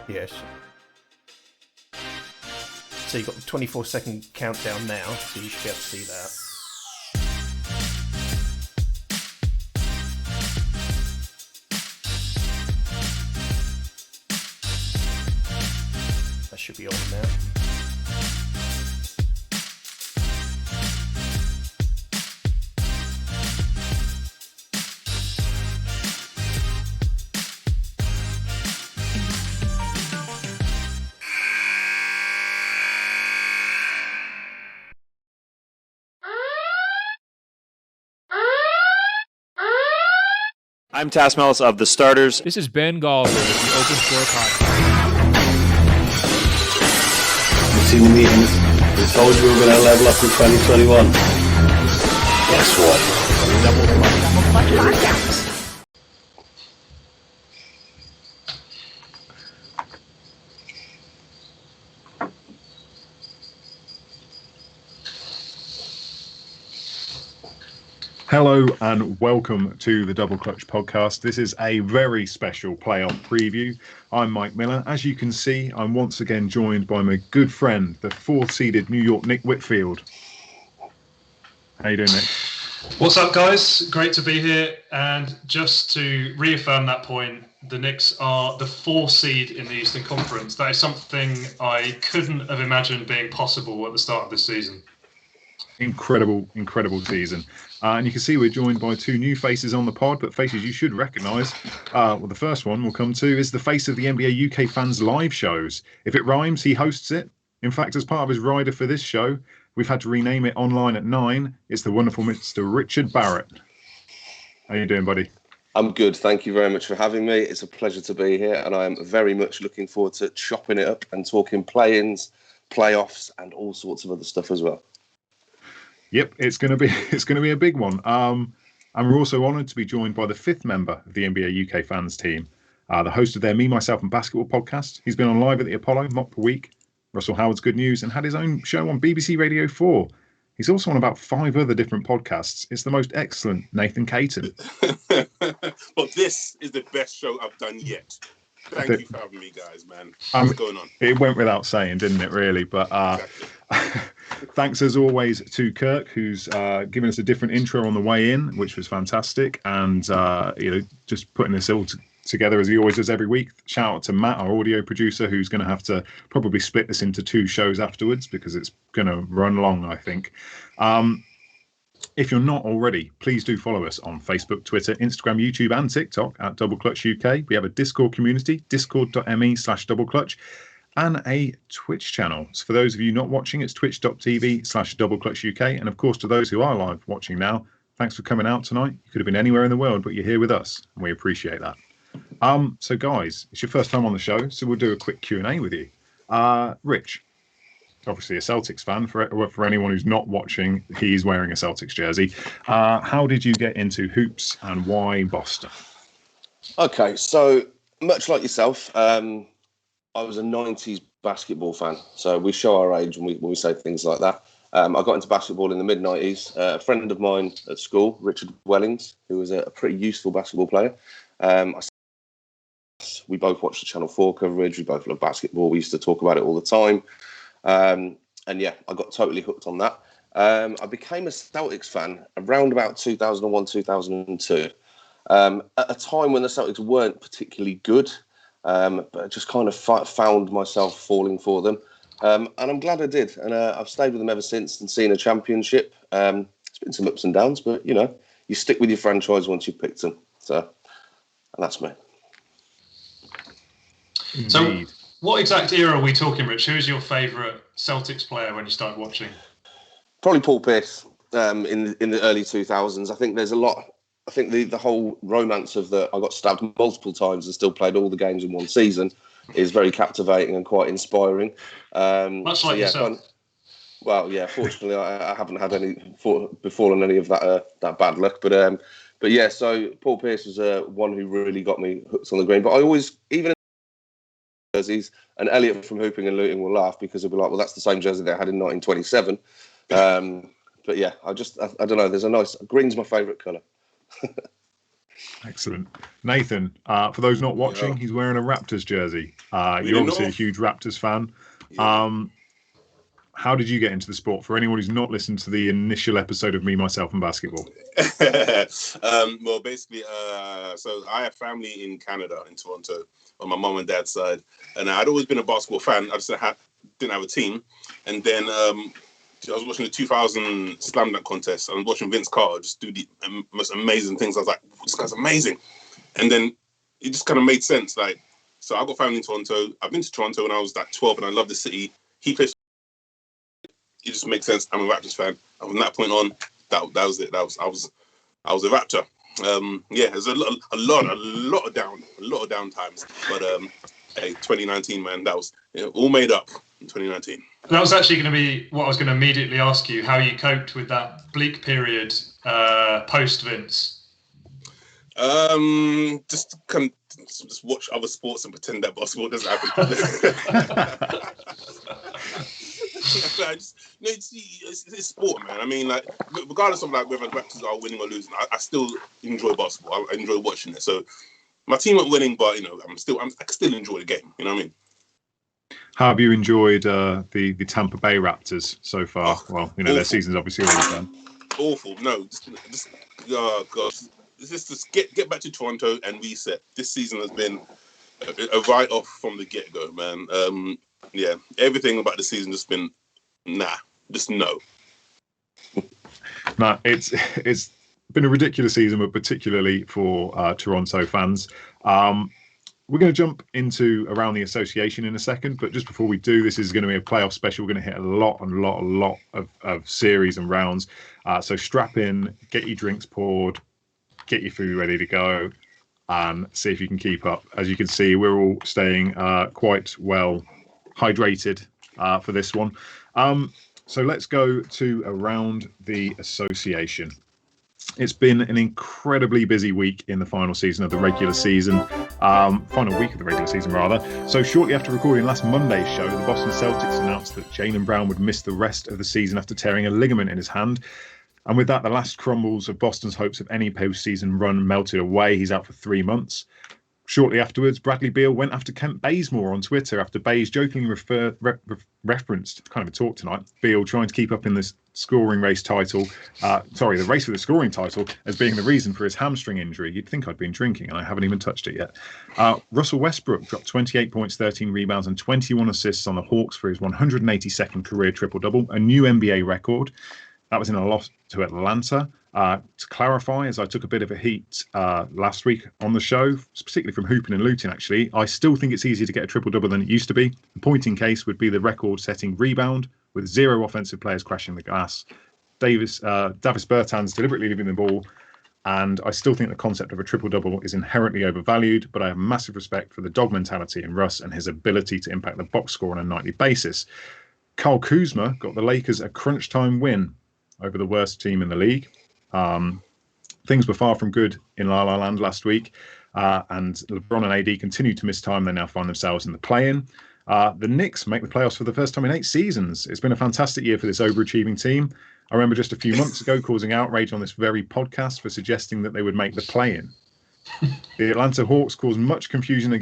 Yes. So you've got the 24-second countdown now, so you should be able to see that. That should be on now. I'm Taskmaster of The Starters. This is Ben Gallagher with the Open Score Podcast. You've seen the meetings. We told you we were going to level up in 2021. Guess what? Double Clutch Podcast. Hello and welcome to the Double Clutch Podcast. This is a very special playoff preview. I'm Mike Miller. As you can see, I'm once again joined by my good friend, the fourth-seeded New York Nick Whitfield. How you doing, Nick? What's up, guys? Great to be here. And just to reaffirm that point, the Knicks are the 4th seed in the Eastern Conference. That is something I couldn't have imagined being possible at the start of this season. Incredible season. And you can see we're joined by two new faces on the pod, but faces you should recognise. Well, the first one we'll come to is the face of the NBA UK fans live shows. If it rhymes, he hosts it. In fact, as part of his rider for this show, we've had to rename it online at 9. It's the wonderful Mr. Richard Barrett. How you doing, buddy? I'm good. Thank you very much for having me. It's a pleasure to be here, and I am very much looking forward to chopping it up and talking play-ins, playoffs, and all sorts of other stuff as well. Yep, it's going to be a big one. And we're also honoured to be joined by the 5th member of the NBA UK fans team, the host of their Me, Myself and Basketball podcast. He's been on Live at the Apollo, Mock Per Week, Russell Howard's Good News, and had his own show on BBC Radio 4. He's also on about 5 other different podcasts. It's the most excellent Nathan Caton. Well, this is the best show I've done yet. Thank you for having me, guys, man. What's going on? It went without saying, didn't it, really? But Exactly. Thanks, as always, to Kirk, who's given us a different intro on the way in, which was fantastic. And, just putting this all together as he always does every week. Shout out to Matt, our audio producer, who's going to have to probably split this into 2 shows afterwards because it's going to run long, I think. If you're not already, please do follow us on Facebook, Twitter, Instagram, YouTube, and TikTok at Double Clutch UK. We have a Discord community, discord.me/doubleclutch, and a Twitch channel. So for those of you not watching, it's twitch.tv/doubleclutch UK. And of course, to those who are live watching now, thanks for coming out tonight. You could have been anywhere in the world, but you're here with us, and we appreciate that. So guys, it's your first time on the show, so we'll do a quick Q&A with you. Rich, obviously a Celtics fan. For anyone who's not watching, he's wearing a Celtics jersey. How did you get into hoops and why Boston? Okay, so much like yourself, I was a 90s basketball fan. So we show our age when we say things like that. I got into basketball in the mid-90s. A friend of mine at school, Richard Wellings, who was a pretty useful basketball player. We both watched the Channel 4 coverage. We both love basketball. We used to talk about it all the time. And yeah, I got totally hooked on that. I became a Celtics fan around about 2001, 2002. At a time when the Celtics weren't particularly good, but I just kind of found myself falling for them. And I'm glad I did. And I've stayed with them ever since and seen a championship. It's been some ups and downs, but, you stick with your franchise once you've picked them. So, and that's me. Indeed. So what exact era are we talking, Rich? Who is your favourite Celtics player when you started watching? Probably Paul Pierce in the early 2000s. I think there's a lot. I think the whole romance of I got stabbed multiple times and still played all the games in one season is very captivating and quite inspiring. Much like yourself. Fortunately, I haven't had befallen any of that bad luck. But yeah, so Paul Pierce was one who really got me hooked on the green. But I always, even jerseys, and Elliot from Hooping and Looting will laugh because he'll be like, well, that's the same jersey they had in 1927. But yeah, I don't know. There's a nice green's my favourite colour. Excellent. Nathan, for those not watching, he's wearing a Raptors jersey. You're obviously a huge Raptors fan. Yeah. How did you get into the sport? For anyone who's not listened to the initial episode of Me, Myself, and Basketball. Well, basically, so I have family in Canada, in Toronto, on my mum and dad's side. And I'd always been a basketball fan. I just didn't have a team. And then I was watching the 2000 Slam Dunk contest. I was watching Vince Carter just do the most amazing things. I was like, this guy's amazing. And then it just kind of made sense. Like, so I got family in Toronto. I've been to Toronto when I was like 12 and I love the city. He plays. It just makes sense. I'm a Raptors fan. And from that point on, that was it. I was a Raptor. There's a lot of down times. But hey, 2019, man, that was all made up in 2019. That was actually going to be what I was going to immediately ask you, how you coped with that bleak period post Vince. Just watch other sports and pretend that basketball doesn't happen. It's sport, man. I mean, like, regardless of like whether the Raptors are winning or losing, I still enjoy basketball. I enjoy watching it. So my team weren't winning, but I still enjoy the game. You know what I mean? How have you enjoyed the Tampa Bay Raptors so far? Well, their season's obviously already done. Awful. No, just oh gosh, just get back to Toronto and reset. This season has been a write-off from the get-go, man. Everything about the season just been just no. No, it's been a ridiculous season, but particularly for Toronto fans. We're going to jump into around the association in a second, but just before we do, this is going to be a playoff special. We're going to hit a lot of series and rounds. So strap in, get your drinks poured, get your food ready to go, and see if you can keep up. As you can see, we're all staying quite well hydrated for this one. So let's go to around the association. It's been an incredibly busy week in the final season of the regular season, final week of the regular season rather. So shortly after recording last Monday's show, the Boston Celtics announced that Jaylen Brown would miss the rest of the season after tearing a ligament in his hand. And with that, the last crumbles of Boston's hopes of any postseason run melted away. He's out for 3 months. Shortly afterwards, Bradley Beal went after Kent Bazemore on Twitter after Baze jokingly referenced, kind of a talk tonight, Beal trying to keep up in this scoring race title, the race for the scoring title, as being the reason for his hamstring injury. You'd think I'd been drinking, and I haven't even touched it yet. Russell Westbrook dropped 28 points, 13 rebounds, and 21 assists on the Hawks for his 182nd career triple-double, a new NBA record. That was in a loss to Atlanta. To clarify, as I took a bit of a heat last week on the show, particularly from hooping and looting, actually, I still think it's easier to get a triple-double than it used to be. The point in case would be the record-setting rebound, with 0 offensive players crashing the glass. Davis Bertans deliberately leaving the ball, and I still think the concept of a triple-double is inherently overvalued, but I have massive respect for the dog mentality in Russ and his ability to impact the box score on a nightly basis. Kyle Kuzma got the Lakers a crunch time win over the worst team in the league. Things were far from good in La La Land last week, and LeBron and AD continue to miss time. They now find themselves in the play-in. The Knicks make the playoffs for the first time in 8 seasons. It's been a fantastic year for this overachieving team. I remember just a few months ago causing outrage on this very podcast for suggesting that they would make the play-in. The Atlanta Hawks caused much confusion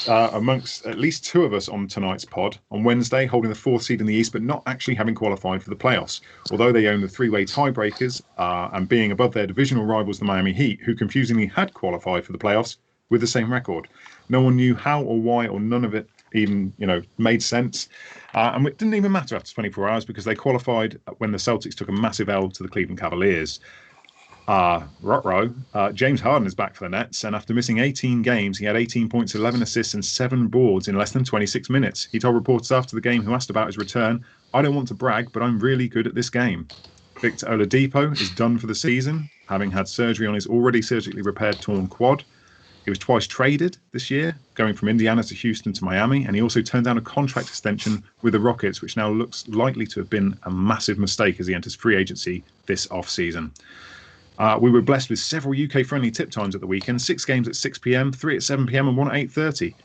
amongst at least 2 of us on tonight's pod. On Wednesday, holding the 4th seed in the East, but not actually having qualified for the playoffs. Although they own the 3-way tiebreakers and being above their divisional rivals, the Miami Heat, who confusingly had qualified for the playoffs with the same record. No one knew how or why, or none of it even made sense. And it didn't even matter after 24 hours because they qualified when the Celtics took a massive L to the Cleveland Cavaliers. James Harden is back for the Nets, and after missing 18 games, he had 18 points, 11 assists, and 7 boards in less than 26 minutes. He told reporters after the game who asked about his return, "I don't want to brag, but I'm really good at this game." Victor Oladipo is done for the season, having had surgery on his already surgically repaired torn quad. He was twice traded this year, going from Indiana to Houston to Miami, and he also turned down a contract extension with the Rockets, which now looks likely to have been a massive mistake as he enters free agency this off-season. We were blessed with several UK-friendly tip times at the weekend, 6 games at 6 p.m, 3 at 7 p.m, and 1 at 8:30.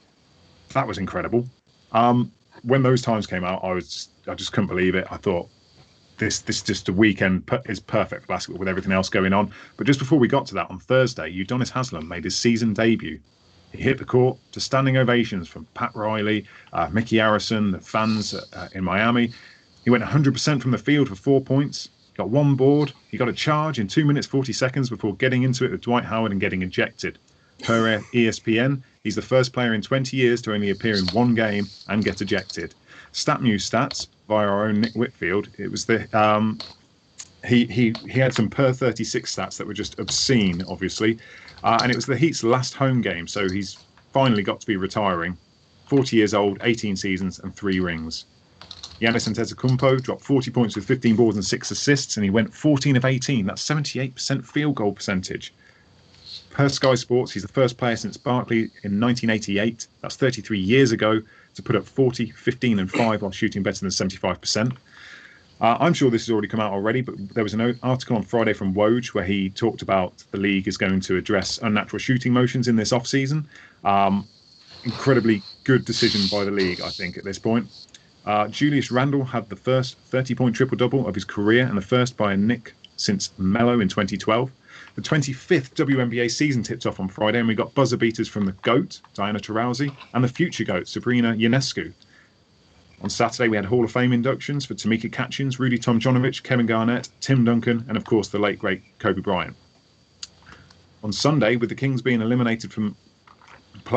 That was incredible. When those times came out, I just couldn't believe it. I thought, this just a weekend is perfect for basketball with everything else going on. But just before we got to that, on Thursday, Udonis Haslem made his season debut. He hit the court to standing ovations from Pat Riley, Mickey Harrison, the fans in Miami. He went 100% from the field for 4 points, got one board. He got a charge in 2 minutes 40 seconds before getting into it with Dwight Howard and getting ejected. Per ESPN, he's the first player in 20 years to only appear in one game and get ejected. StatMuse stats via our own Nick Whitfield. It was the he had some per 36 stats that were just obscene, obviously, and it was the Heat's last home game, so he's finally got to be retiring. 40 years old, 18 seasons, and 3 rings. Giannis Antetokounmpo dropped 40 points with 15 boards and 6 assists, and he went 14 of 18. That's 78% field goal percentage. Per Sky Sports, he's the first player since Barkley in 1988, that's 33 years ago, to put up 40, 15 and 5 while shooting better than 75%. I'm sure this has already come out already, but there was an article on Friday from Woj where he talked about the league is going to address unnatural shooting motions in this off-season. Incredibly good decision by the league, I think, at this point. Julius Randle had the first 30-point triple-double of his career and the first by a Knick since Melo in 2012. The 25th WNBA season tipped off on Friday, and we got buzzer beaters from the GOAT, Diana Taurasi, and the future GOAT, Sabrina Ionescu. On Saturday, we had Hall of Fame inductions for Tamika Catchings, Rudy Tomjanovich, Kevin Garnett, Tim Duncan, and of course the late great Kobe Bryant. On Sunday, with the Kings being eliminated from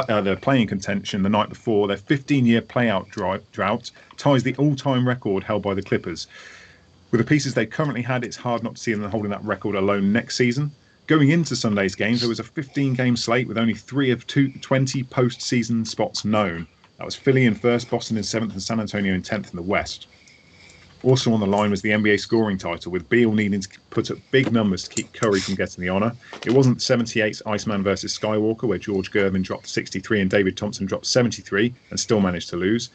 their playing contention the night before, their 15-year playout drought ties the all-time record held by the Clippers. With the pieces they currently had, it's hard not to see them holding that record alone next season. Going into Sunday's games, there was a 15-game slate with only 3 of 20 post-season spots known. That was Philly in first, Boston in 7th, and San Antonio in 10th in the West. Also on the line was the NBA scoring title, with Beal needing to put up big numbers to keep Curry from getting the honour. It wasn't 78's Iceman versus Skywalker, where George Gervin dropped 63 and David Thompson dropped 73 and still managed to lose.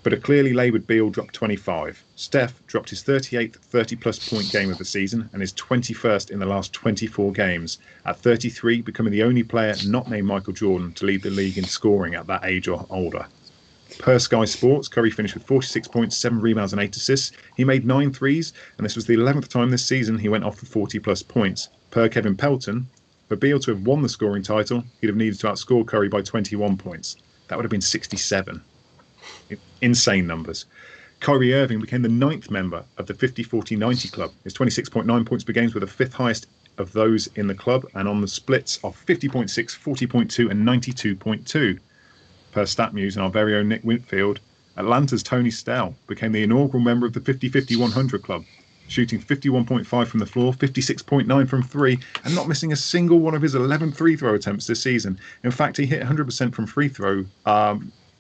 But a clearly laboured Beal dropped 25. Steph dropped his 38th 30-plus point game of the season and his 21st in the last 24 games. At 33, becoming the only player not named Michael Jordan to lead the league in scoring at that age or older. Per Sky Sports, Curry finished with 46 points, 7 rebounds and 8 assists. He made 9 threes, and this was the 11th time this season he went off for 40-plus points. Per Kevin Pelton, for Beal to have won the scoring title, he'd have needed to outscore Curry by 21 points. That would have been 67. Insane numbers. Kyrie Irving became the 9th member of the 50-40-90 club. His 26.9 points per game were the 5th highest of those in the club, and on the splits of 50.6, 40.2 and 92.2. Per StatMuse and our very own Nick Whitfield, Atlanta's Tony Snell became the inaugural member of the 50-50-100 club, shooting 51.5 from the floor, 56.9 from 3, and not missing a single one of his 11 free-throw attempts this season. In fact, he hit 100% from free throw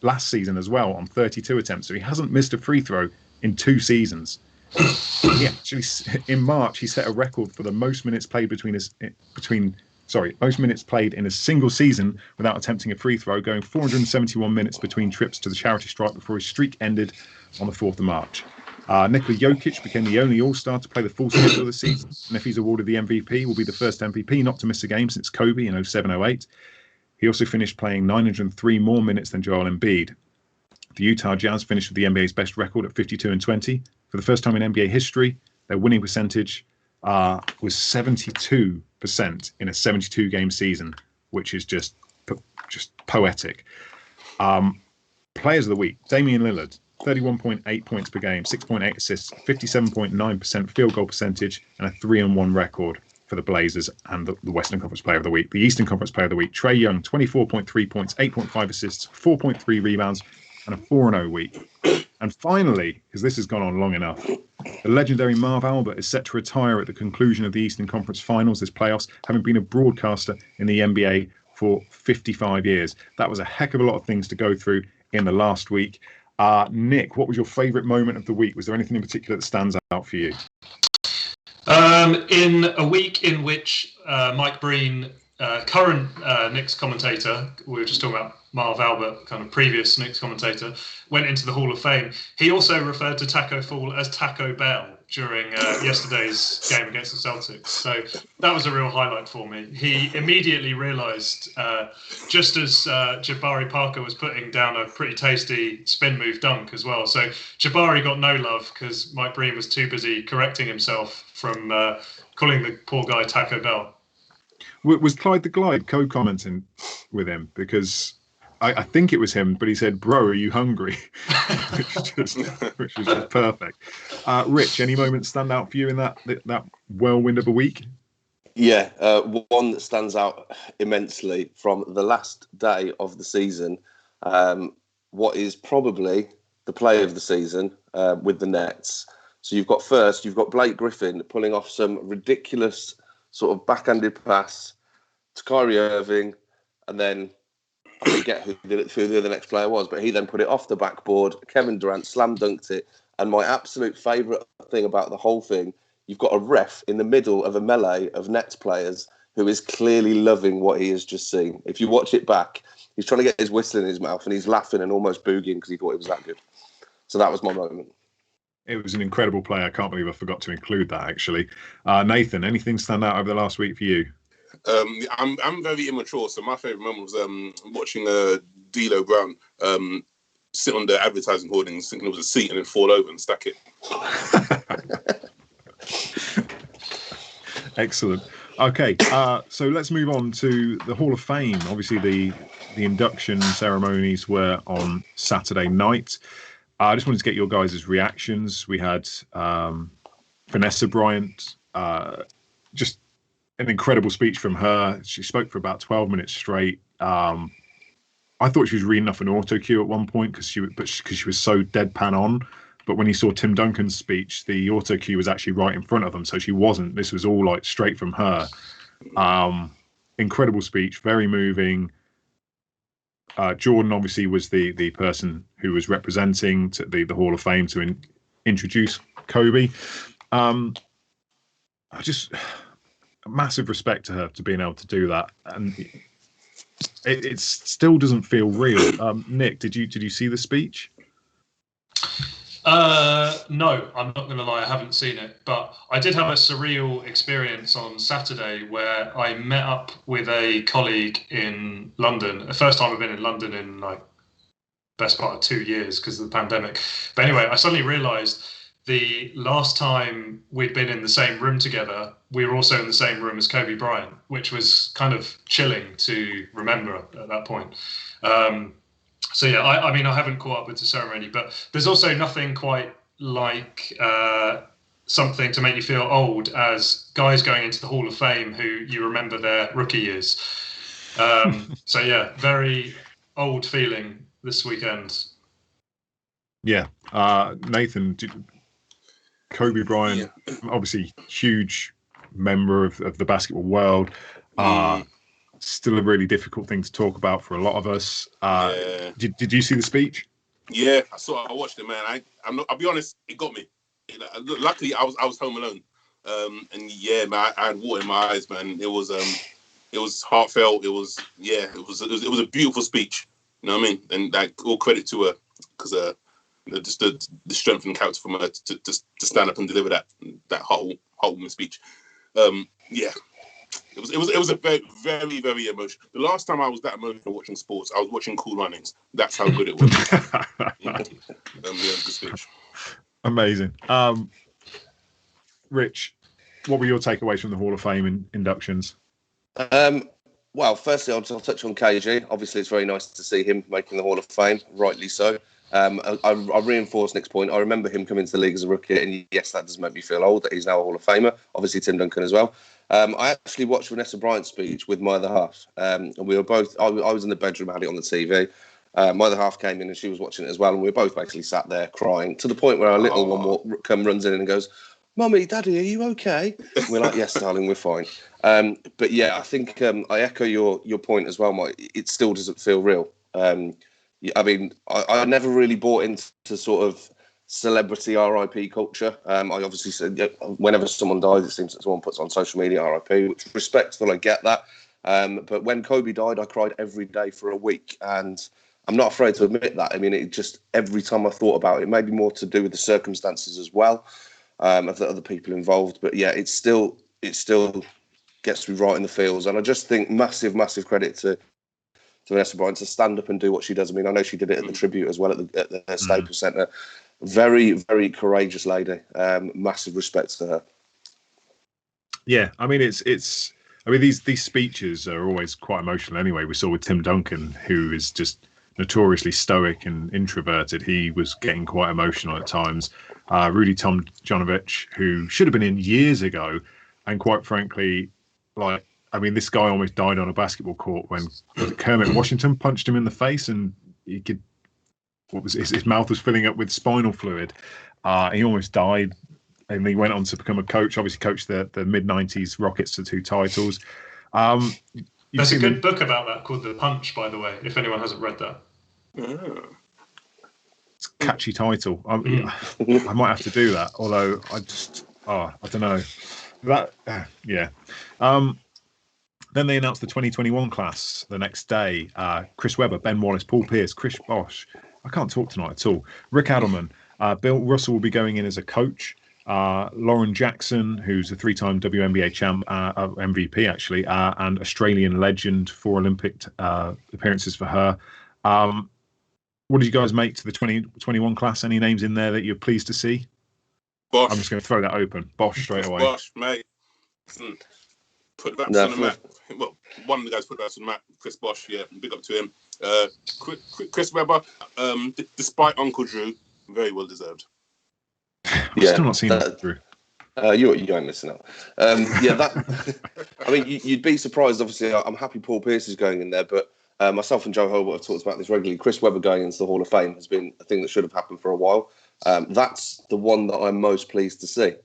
last season as well on 32 attempts, so he hasn't missed a free throw in 2 seasons. He actually, in March, he set a record for the most minutes played most minutes played in a single season without attempting a free throw, going 471 minutes between trips to the charity stripe before his streak ended on the 4th of March. Nikola Jokic became the only All-Star to play the full schedule of the season, and if he's awarded the MVP, will be the first MVP not to miss a game since Kobe in 07-08. He also finished playing 903 more minutes than Joel Embiid. The Utah Jazz finished with the NBA's best record at 52-20. For the first time in NBA history, their winning percentage was 72% in a 72-game season, which is just poetic. Players of the week: Damian Lillard, 31.8 points per game, 6.8 assists, 57.9% field goal percentage, and a 3-1 record for the Blazers and the Western Conference Player of the Week. The Eastern Conference Player of the Week: Trae Young, 24.3 points, 8.5 assists, 4.3 rebounds, and a 4-0 week. And finally, because this has gone on long enough, the legendary Marv Albert is set to retire at the conclusion of the Eastern Conference Finals this playoffs, having been a broadcaster in the NBA for 55 years. That was a heck of a lot of things to go through in the last week. Nick, what was your favourite moment of the week? Was there anything in particular that stands out for you? In a week in which Mike Breen, current Knicks commentator, we were just talking about Marv Albert, kind of previous Knicks commentator, went into the Hall of Fame. He also referred to Taco Fall as Taco Bell, during yesterday's game against the Celtics. So that was a real highlight for me. He immediately realised, just as Jabari Parker was putting down a pretty tasty spin move dunk as well. So Jabari got no love because Mike Breen was too busy correcting himself from calling the poor guy Taco Bell. Was Clyde the Glide co-commenting with him? Because I think it was him, but he said, "Bro, are you hungry?" which was just perfect. Rich, any moments stand out for you in that whirlwind of a week? Yeah, one that stands out immensely from the last day of the season. What is probably the play of the season with the Nets. So you've got Blake Griffin pulling off some ridiculous sort of backhanded pass to Kyrie Irving, and then I forget who the next player was, but he then put it off the backboard. Kevin Durant slam dunked it. And my absolute favourite thing about the whole thing, you've got a ref in the middle of a melee of Nets players who is clearly loving what he has just seen. If you watch it back, he's trying to get his whistle in his mouth and he's laughing and almost boogieing because he thought it was that good. So that was my moment. It was an incredible play. I can't believe I forgot to include that, actually. Nathan, anything stand out over the last week for you? I'm very immature, so my favourite moment was watching D'Lo Brown sit on the advertising hoardings thinking it was a seat and then fall over and stack it. Excellent. Okay, so let's move on to the Hall of Fame. Obviously, the induction ceremonies were on Saturday night. I just wanted to get your guys' reactions. We had Vanessa Bryant, just an incredible speech from her. She spoke for about 12 minutes straight. I thought she was reading off an auto cue at one point because she was so deadpan on. But when you saw Tim Duncan's speech, the auto cue was actually right in front of them, so she wasn't. This was all like straight from her. Incredible speech, very moving. Jordan obviously was the person who was representing to the Hall of Fame to introduce Kobe. I just massive respect to her to being able to do that, and it still doesn't feel real. Nick, did you see the speech? No, I'm not going to lie, I haven't seen it, but I did have a surreal experience on Saturday where I met up with a colleague in London. The first time I've been in London in like best part of 2 years because of the pandemic. But anyway, I suddenly realised the last time we'd been in the same room together, we were also in the same room as Kobe Bryant, which was kind of chilling to remember at that point. So yeah, I mean, I haven't caught up with the ceremony, but there's also nothing quite like something to make you feel old as guys going into the Hall of Fame who you remember their rookie years. So yeah, very old feeling this weekend. Yeah. Nathan, Kobe Bryant, obviously huge member of the basketball world. Still a really difficult thing to talk about for a lot of us. Did you see the speech? Yeah, I watched it, man. I'll be honest, it got me. Luckily, I was home alone, and yeah, man, I had water in my eyes, man. It was heartfelt. It was a beautiful speech. You know what I mean? And like all credit to her because just the strength and character from her to stand up and deliver that heartwarming speech. Yeah. It was a very, very, very emotional. The last time I was that emotional watching sports, I was watching Cool Runnings. That's how good it was. Good speech. Amazing. Rich, what were your takeaways from the Hall of Fame inductions? Well, firstly, I'll touch on KG. Obviously, it's very nice to see him making the Hall of Fame, rightly so. I reinforce Nick's point. I remember him coming to the league as a rookie, and yes, that does make me feel old that he's now a Hall of Famer. Obviously, Tim Duncan as well. I actually watched Vanessa Bryant's speech with my other half, and we were both. I was in the bedroom, had it on the TV. My other half came in and she was watching it as well, and we were both basically sat there crying to the point where our little one runs in and goes, "Mummy, Daddy, are you okay?" And we're like, "Yes, darling, we're fine." But yeah, I think I echo your point as well, Mike. It still doesn't feel real. I mean, I never really bought into sort of celebrity RIP culture. I obviously said whenever someone dies, it seems that someone puts on social media RIP, which is respectful. I get that. But when Kobe died, I cried every day for a week, and I'm not afraid to admit that. I mean, it just every time I thought about it, maybe more to do with the circumstances as well. of the other people involved. But yeah, it still gets me right in the feels, and I just think massive credit to Vanessa Bryan to stand up and do what she does. I mean, I know she did it at the tribute as well at the Staples Centre. Very, very courageous lady. Massive respect to her. Yeah, I mean, these speeches are always quite emotional anyway. We saw with Tim Duncan, who is just notoriously stoic and introverted. He was getting quite emotional at times. Rudy Tomjanovich, who should have been in years ago, and quite frankly, this guy almost died on a basketball court when Kermit Washington punched him in the face, and his mouth was filling up with spinal fluid. He almost died. And he went on to become a coach. Obviously, coached the mid-90s Rockets to 2 titles. There's a good book about that called The Punch, by the way, if anyone hasn't read that. It's a catchy title. I might have to do that. Although I don't know. Then they announced the 2021 class the next day. Chris Webber, Ben Wallace, Paul Pierce, Chris Bosh. I can't talk tonight at all. Rick Adelman. Bill Russell will be going in as a coach. Lauren Jackson, who's a 3-time WNBA champ, MVP actually, and Australian legend, 4 Olympic appearances for her. What did you guys make to the 2021 class? Any names in there that you're pleased to see? Bosh. I'm just going to throw that open. Bosh straight away. Bosh, mate. Put that on the map. Well, one of the guys put that on the map. Chris Bosh, yeah, big up to him. Chris Webber, despite Uncle Drew, very well deserved. I'm still not seeing that through. You ain't missing out. I mean, you'd be surprised. Obviously, I'm happy Paul Pierce is going in there, but myself and Joe Hobart have talked about this regularly. Chris Webber going into the Hall of Fame has been a thing that should have happened for a while. That's the one that I'm most pleased to see.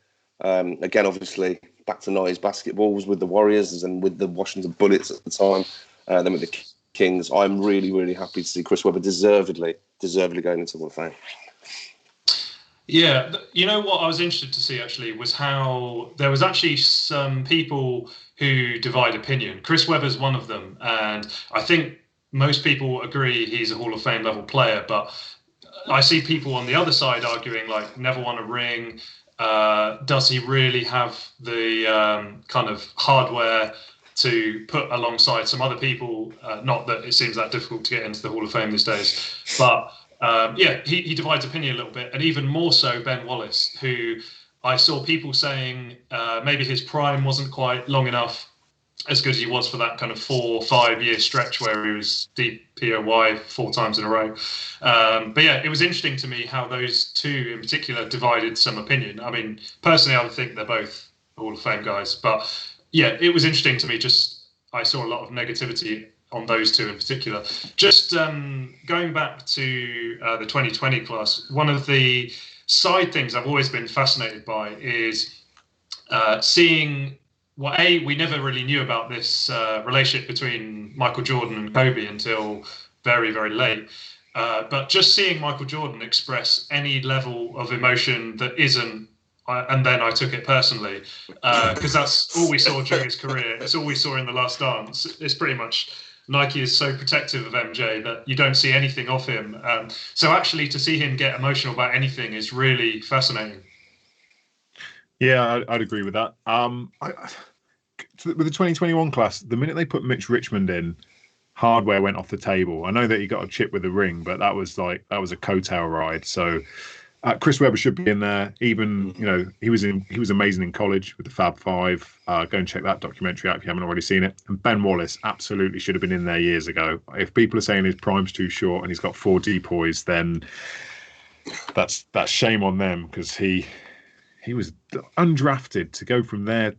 Again, obviously, back to 90s basketball was with the Warriors and with the Washington Bullets at the time, then with the Kings. I'm really, really happy to see Chris Webber deservedly going into the Hall of Fame. Yeah, you know what I was interested to see actually was how there was actually some people who divide opinion. Chris Webber's one of them, and I think most people agree he's a Hall of Fame level player, but I see people on the other side arguing like never won a ring. Does he really have the kind of hardware to put alongside some other people? Not that it seems that difficult to get into the Hall of Fame these days, but he divides opinion a little bit, and even more so Ben Wallace, who I saw people saying maybe his prime wasn't quite long enough, as good as he was for that kind of 4 or 5 year stretch where he was DPOY 4 times in a row. But yeah, it was interesting to me how those two in particular divided some opinion. I mean, personally, I would think they're both Hall of Fame guys, but yeah, it was interesting to me. I saw a lot of negativity on those two in particular. Just going back to the 2020 class, one of the side things I've always been fascinated by is seeing we never really knew about this relationship between Michael Jordan and Kobe until very, very late. But just seeing Michael Jordan express any level of emotion that isn't, and then I took it personally, because that's all we saw during his career. It's all we saw in The Last Dance. It's pretty much Nike is so protective of MJ that you don't see anything of him. So actually to see him get emotional about anything is really fascinating. Yeah, I'd agree with that. With the 2021 class, the minute they put Mitch Richmond in, hardware went off the table. I know that he got a chip with the ring, but that was a coattail ride. So Chris Webber should be in there. Even he was amazing in college with the Fab Five. Go and check that documentary out if you haven't already seen it. And Ben Wallace absolutely should have been in there years ago. If people are saying his prime's too short and he's got 4 depoys, then that's shame on them, because he was undrafted to go from there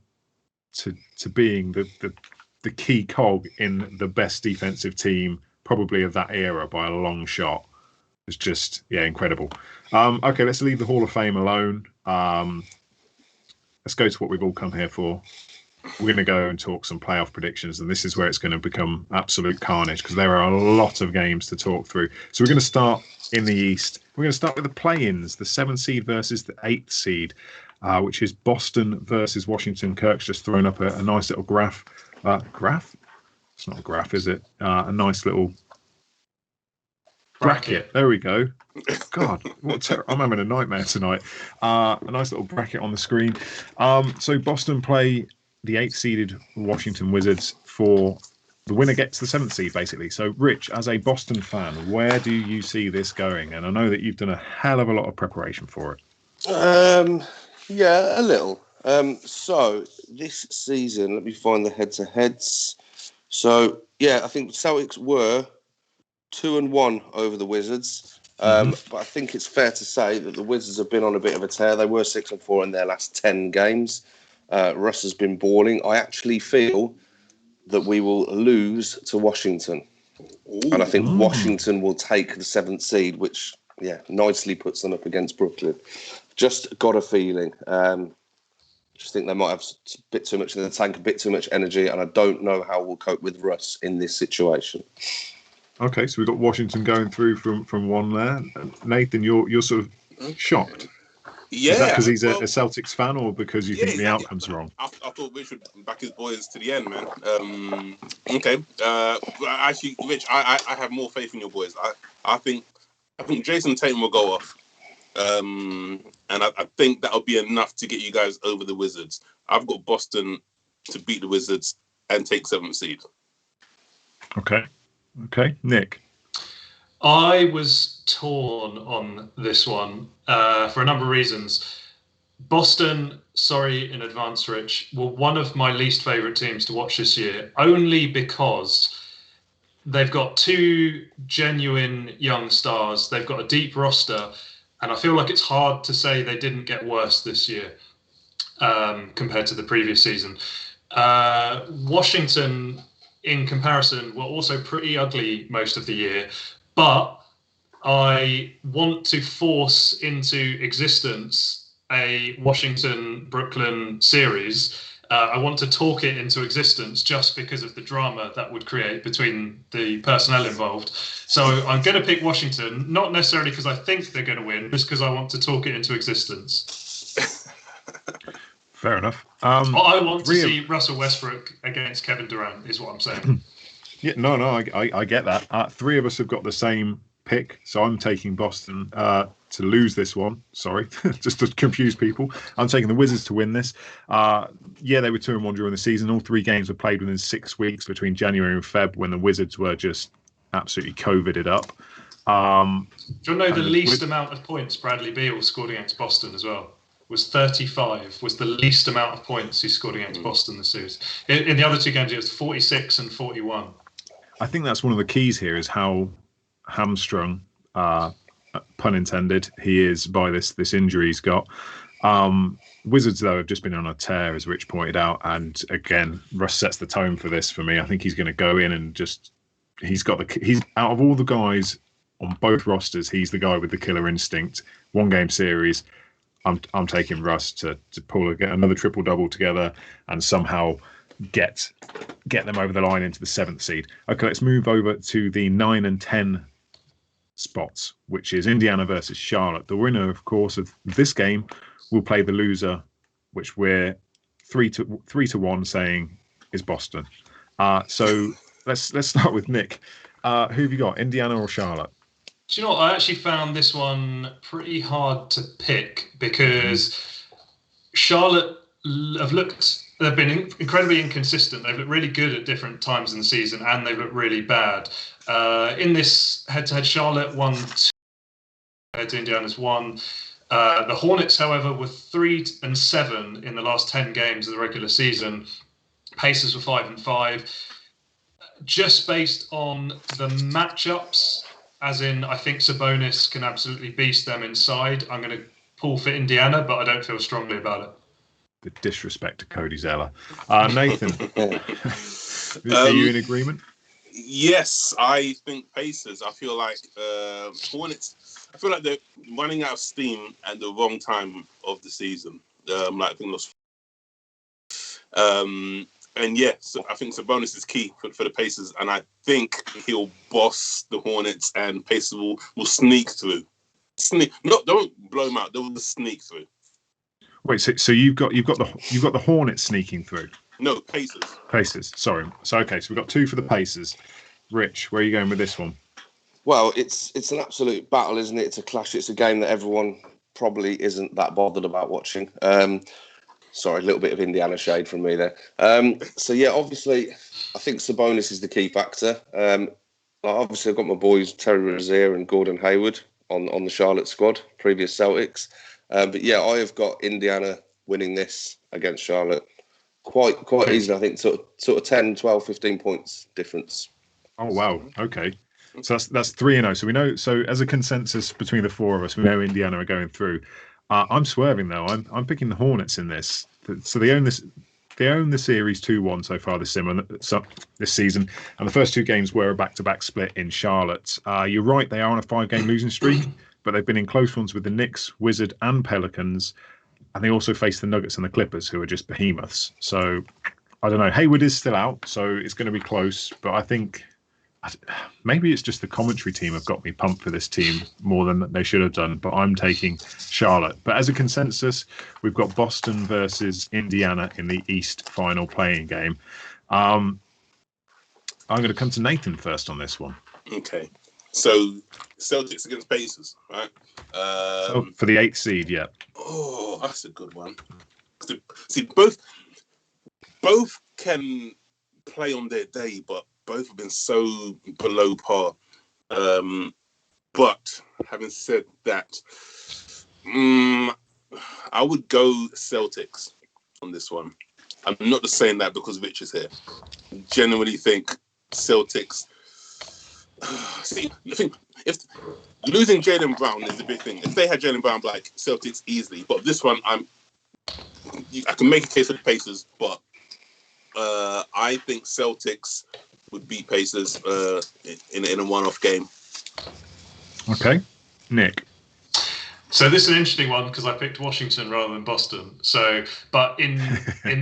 to being the key cog in the best defensive team probably of that era by a long shot. It's just, incredible. Okay, let's leave the Hall of Fame alone. Let's go to what we've all come here for. We're going to go and talk some playoff predictions, and this is where it's going to become absolute carnage because there are a lot of games to talk through. So we're going to start in the East. We're going to start with the play-ins, the 7th seed versus the 8th seed, which is Boston versus Washington. Kirk's just thrown up a nice little graph. Graph? It's not a graph, is it? A nice little bracket. There we go. God, I'm having a nightmare tonight. A nice little bracket on the screen. So Boston play the 8th-seeded Washington Wizards for the winner gets the 7th seed, basically. So, Rich, as a Boston fan, where do you see this going? And I know that you've done a hell of a lot of preparation for it. Yeah, a little. So this season, let me find the head-to-heads. So yeah, I think the Celtics were 2-1 over the Wizards. But I think it's fair to say that the Wizards have been on a bit of a tear. They were 6-4 in their last 10 games. Russ has been balling. I actually feel that we will lose to Washington. And I think Washington will take the 7th seed, which, nicely puts them up against Brooklyn. Just got a feeling. Just think they might have a bit too much in the tank, a bit too much energy, and I don't know how we'll cope with Russ in this situation. Okay, so we've got Washington going through from one there. Nathan, you're sort of shocked. Yeah. Is that because he's a Celtics fan, or because you think the outcome's wrong? I thought Rich would back his boys to the end, man. Okay. Actually, Rich, I have more faith in your boys. I think Jason Tatum will go off. And I think that'll be enough to get you guys over the Wizards. I've got Boston to beat the Wizards and take 7th seed. Okay, Nick. I was torn on this one for a number of reasons. Boston, sorry in advance, Rich, were one of my least favourite teams to watch this year, only because they've got 2 genuine young stars. They've got a deep roster. And I feel like it's hard to say they didn't get worse this year compared to the previous season. Washington, in comparison, were also pretty ugly most of the year. But I want to force into existence a Washington-Brooklyn series. I want to talk it into existence just because of the drama that would create between the personnel involved. So I'm going to pick Washington, not necessarily because I think they're going to win, just because I want to talk it into existence. Fair enough. I want to see Russell Westbrook against Kevin Durant, is what I'm saying. Yeah, no, I get that. 3 of us have got the same pick, so I'm taking Boston to lose this one. Sorry, just to confuse people. I'm taking the Wizards to win this. They were 2-1 during the season. All 3 games were played within 6 weeks between January and Feb, when the Wizards were just absolutely COVIDed up. Do you know the least amount of points Bradley Beal scored against Boston as well? Was 35, was the least amount of points he scored against Boston this series. In the other 2 games, it was 46 and 41. I think that's one of the keys here, is how hamstrung, pun intended, he is by this injury he's got. Wizards, though, have just been on a tear, as Rich pointed out, and again, Russ sets the tone for this for me. I think he's going to go in and he's out of all the guys on both rosters, he's the guy with the killer instinct. 1-game series. I'm taking Russ to pull another triple-double together and somehow get them over the line into the 7th seed. Okay, let's move over to the 9 and 10 spots, which is Indiana versus Charlotte. The winner, of course, of this game will play the loser, which we're 3-1 saying is Boston. So let's start with Nick. Who have you got, Indiana or Charlotte? Do you know what? I actually found this one pretty hard to pick because Charlotte they've been incredibly inconsistent. They've looked really good at different times in the season, and they've looked really bad. In this head-to-head, Charlotte won 2, compared to Indiana's 1. The Hornets, however, were 3-7 in the last 10 games of the regular season. Pacers were 5-5. Just based on the matchups, as in I think Sabonis can absolutely beast them inside, I'm going to pull for Indiana, but I don't feel strongly about it. The disrespect to Cody Zeller. Nathan, are you in agreement? Yes, I think Pacers. I feel like Hornets. I feel like they're running out of steam at the wrong time of the season. I think and so I think Sabonis is key for the Pacers, and I think he'll boss the Hornets, and Pacers will sneak through. Don't blow them out. They'll sneak through. Wait, so you've got the Hornets sneaking through? No, Pacers. Pacers. Sorry. So we've got 2 for the Pacers. Rich, where are you going with this one? Well, it's an absolute battle, isn't it? It's a clash. It's a game that everyone probably isn't that bothered about watching. Sorry, a little bit of Indiana shade from me there. So yeah, obviously, I think Sabonis is the key factor. Obviously, I've got my boys Terry Rozier and Gordon Hayward on the Charlotte squad, previous Celtics. But yeah, I have got Indiana winning this against Charlotte quite easily. I think sort of 10, 12, 15 points difference. Oh wow, okay. So that's 3-0. So we know. So as a consensus between the four of us, we know Indiana are going through. I'm swerving though. I'm picking the Hornets in this. So they own this. They own the series 2-1 so far this season, and the first two games were a back-to-back split in Charlotte. You're right; they are on a 5-game losing streak, but they've been in close ones with the Knicks, Wizards, and Pelicans, and they also face the Nuggets and the Clippers, who are just behemoths. So I don't know. Hayward is still out, so it's going to be close. But I think maybe it's just the commentary team have got me pumped for this team more than they should have done, but I'm taking Charlotte. But as a consensus, we've got Boston versus Indiana in the East final playing game. I'm going to come to Nathan first on this one. Okay. So Celtics against Pacers, right? So for the 8th seed, yeah. Oh, that's a good one. See, both can play on their day, but both have been so below par. But having said that, I would go Celtics on this one. I'm not just saying that because Rich is here. I genuinely think Celtics. See, I think if losing Jaylen Brown is the big thing. If they had Jaylen Brown, like Celtics easily. But this one, I can make a case for the Pacers, but I think Celtics would beat Pacers in a one-off game. Okay, Nick. So this is an interesting one because I picked Washington rather than Boston. So, but in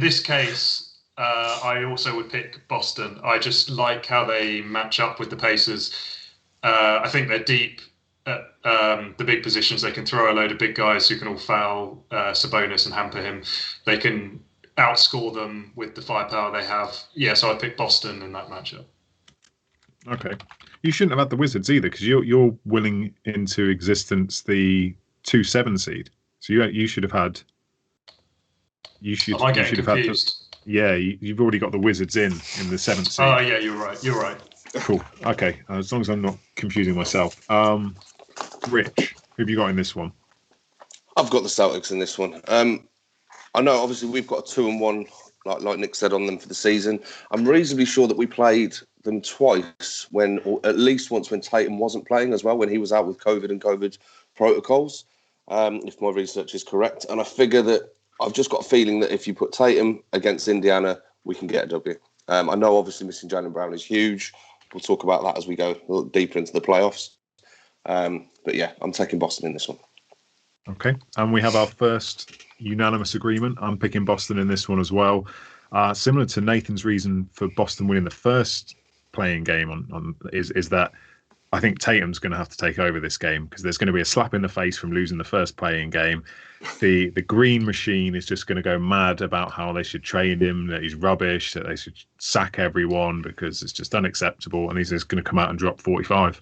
this case, I also would pick Boston. I just like how they match up with the Pacers. I think they're deep at the big positions. They can throw a load of big guys who can all foul Sabonis and hamper him. They can outscore them with the firepower they have. Yeah, so I'd pick Boston in that matchup. Okay. You shouldn't have had the Wizards either because you're willing into existence the 2-7 seed. So you should have had. You should. Am I getting you should confused? have had. Yeah, you've already got the Wizards in the 7th seed. Oh yeah, you're right. You're right. Cool. Okay. As long as I'm not confusing myself. Rich, who have you got in this one? I've got the Celtics in this one. I know, obviously, we've got a 2-1, like Nick said, on them for the season. I'm reasonably sure that we played them twice or at least once when Tatum wasn't playing as well, when he was out with COVID and COVID protocols, if my research is correct. And I figure that I've just got a feeling that if you put Tatum against Indiana, we can get a W. I know, obviously, missing Jaylen Brown is huge. We'll talk about that as we go a little deeper into the playoffs. But yeah, I'm taking Boston in this one. Okay. And we have our first unanimous agreement. I'm picking Boston in this one as well. Similar to Nathan's reason for Boston winning the first playing game is that I think Tatum's going to have to take over this game because there's going to be a slap in the face from losing the first playing game. The green machine is just going to go mad about how they should trade him, that he's rubbish, that they should sack everyone because it's just unacceptable, and he's just going to come out and drop 45.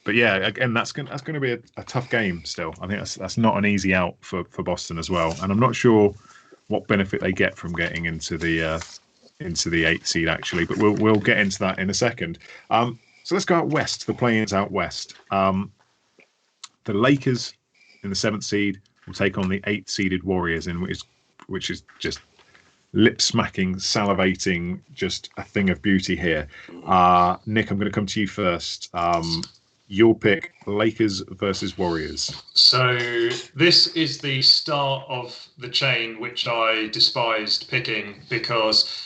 But yeah, again, that's going to be a tough game still. I think that's not an easy out for Boston as well, and I'm not sure what benefit they get from getting into the 8th seed actually, but we'll get into that in a second. So let's go out west. The play-ins out west. The Lakers in the 7th seed will take on the 8th seeded Warriors, which is just lip smacking, salivating, just a thing of beauty here. Nick, I'm going to come to you first. You'll pick Lakers versus Warriors. So this is the start of the chain, which I despised picking because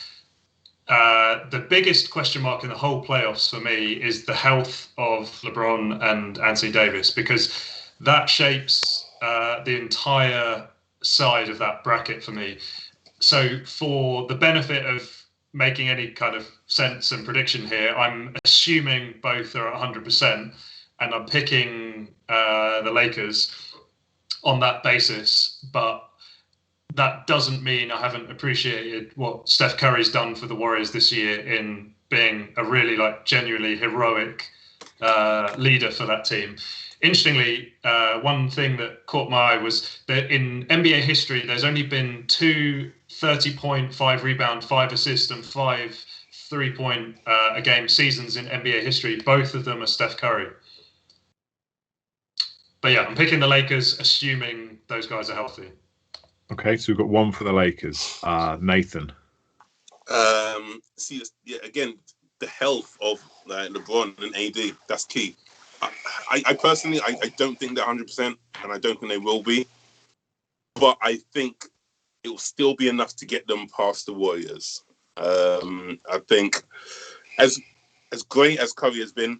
the biggest question mark in the whole playoffs for me is the health of LeBron and Anthony Davis, because that shapes the entire side of that bracket for me. So for the benefit of making any kind of sense and prediction here, I'm assuming both are at 100%. And I'm picking the Lakers on that basis, but that doesn't mean I haven't appreciated what Steph Curry's done for the Warriors this year in being a really genuinely heroic leader for that team. Interestingly, one thing that caught my eye was that in NBA history, there's only been 2 30-point, 5 rebound, 5 assist, and 5 3-point a game seasons in NBA history. Both of them are Steph Curry. But yeah, I'm picking the Lakers, assuming those guys are healthy. Okay, so we've got one for the Lakers. Nathan. Again, the health of LeBron and AD, that's key. I personally, I don't think they're 100%, and I don't think they will be. But I think it will still be enough to get them past the Warriors. I think as great as Curry has been,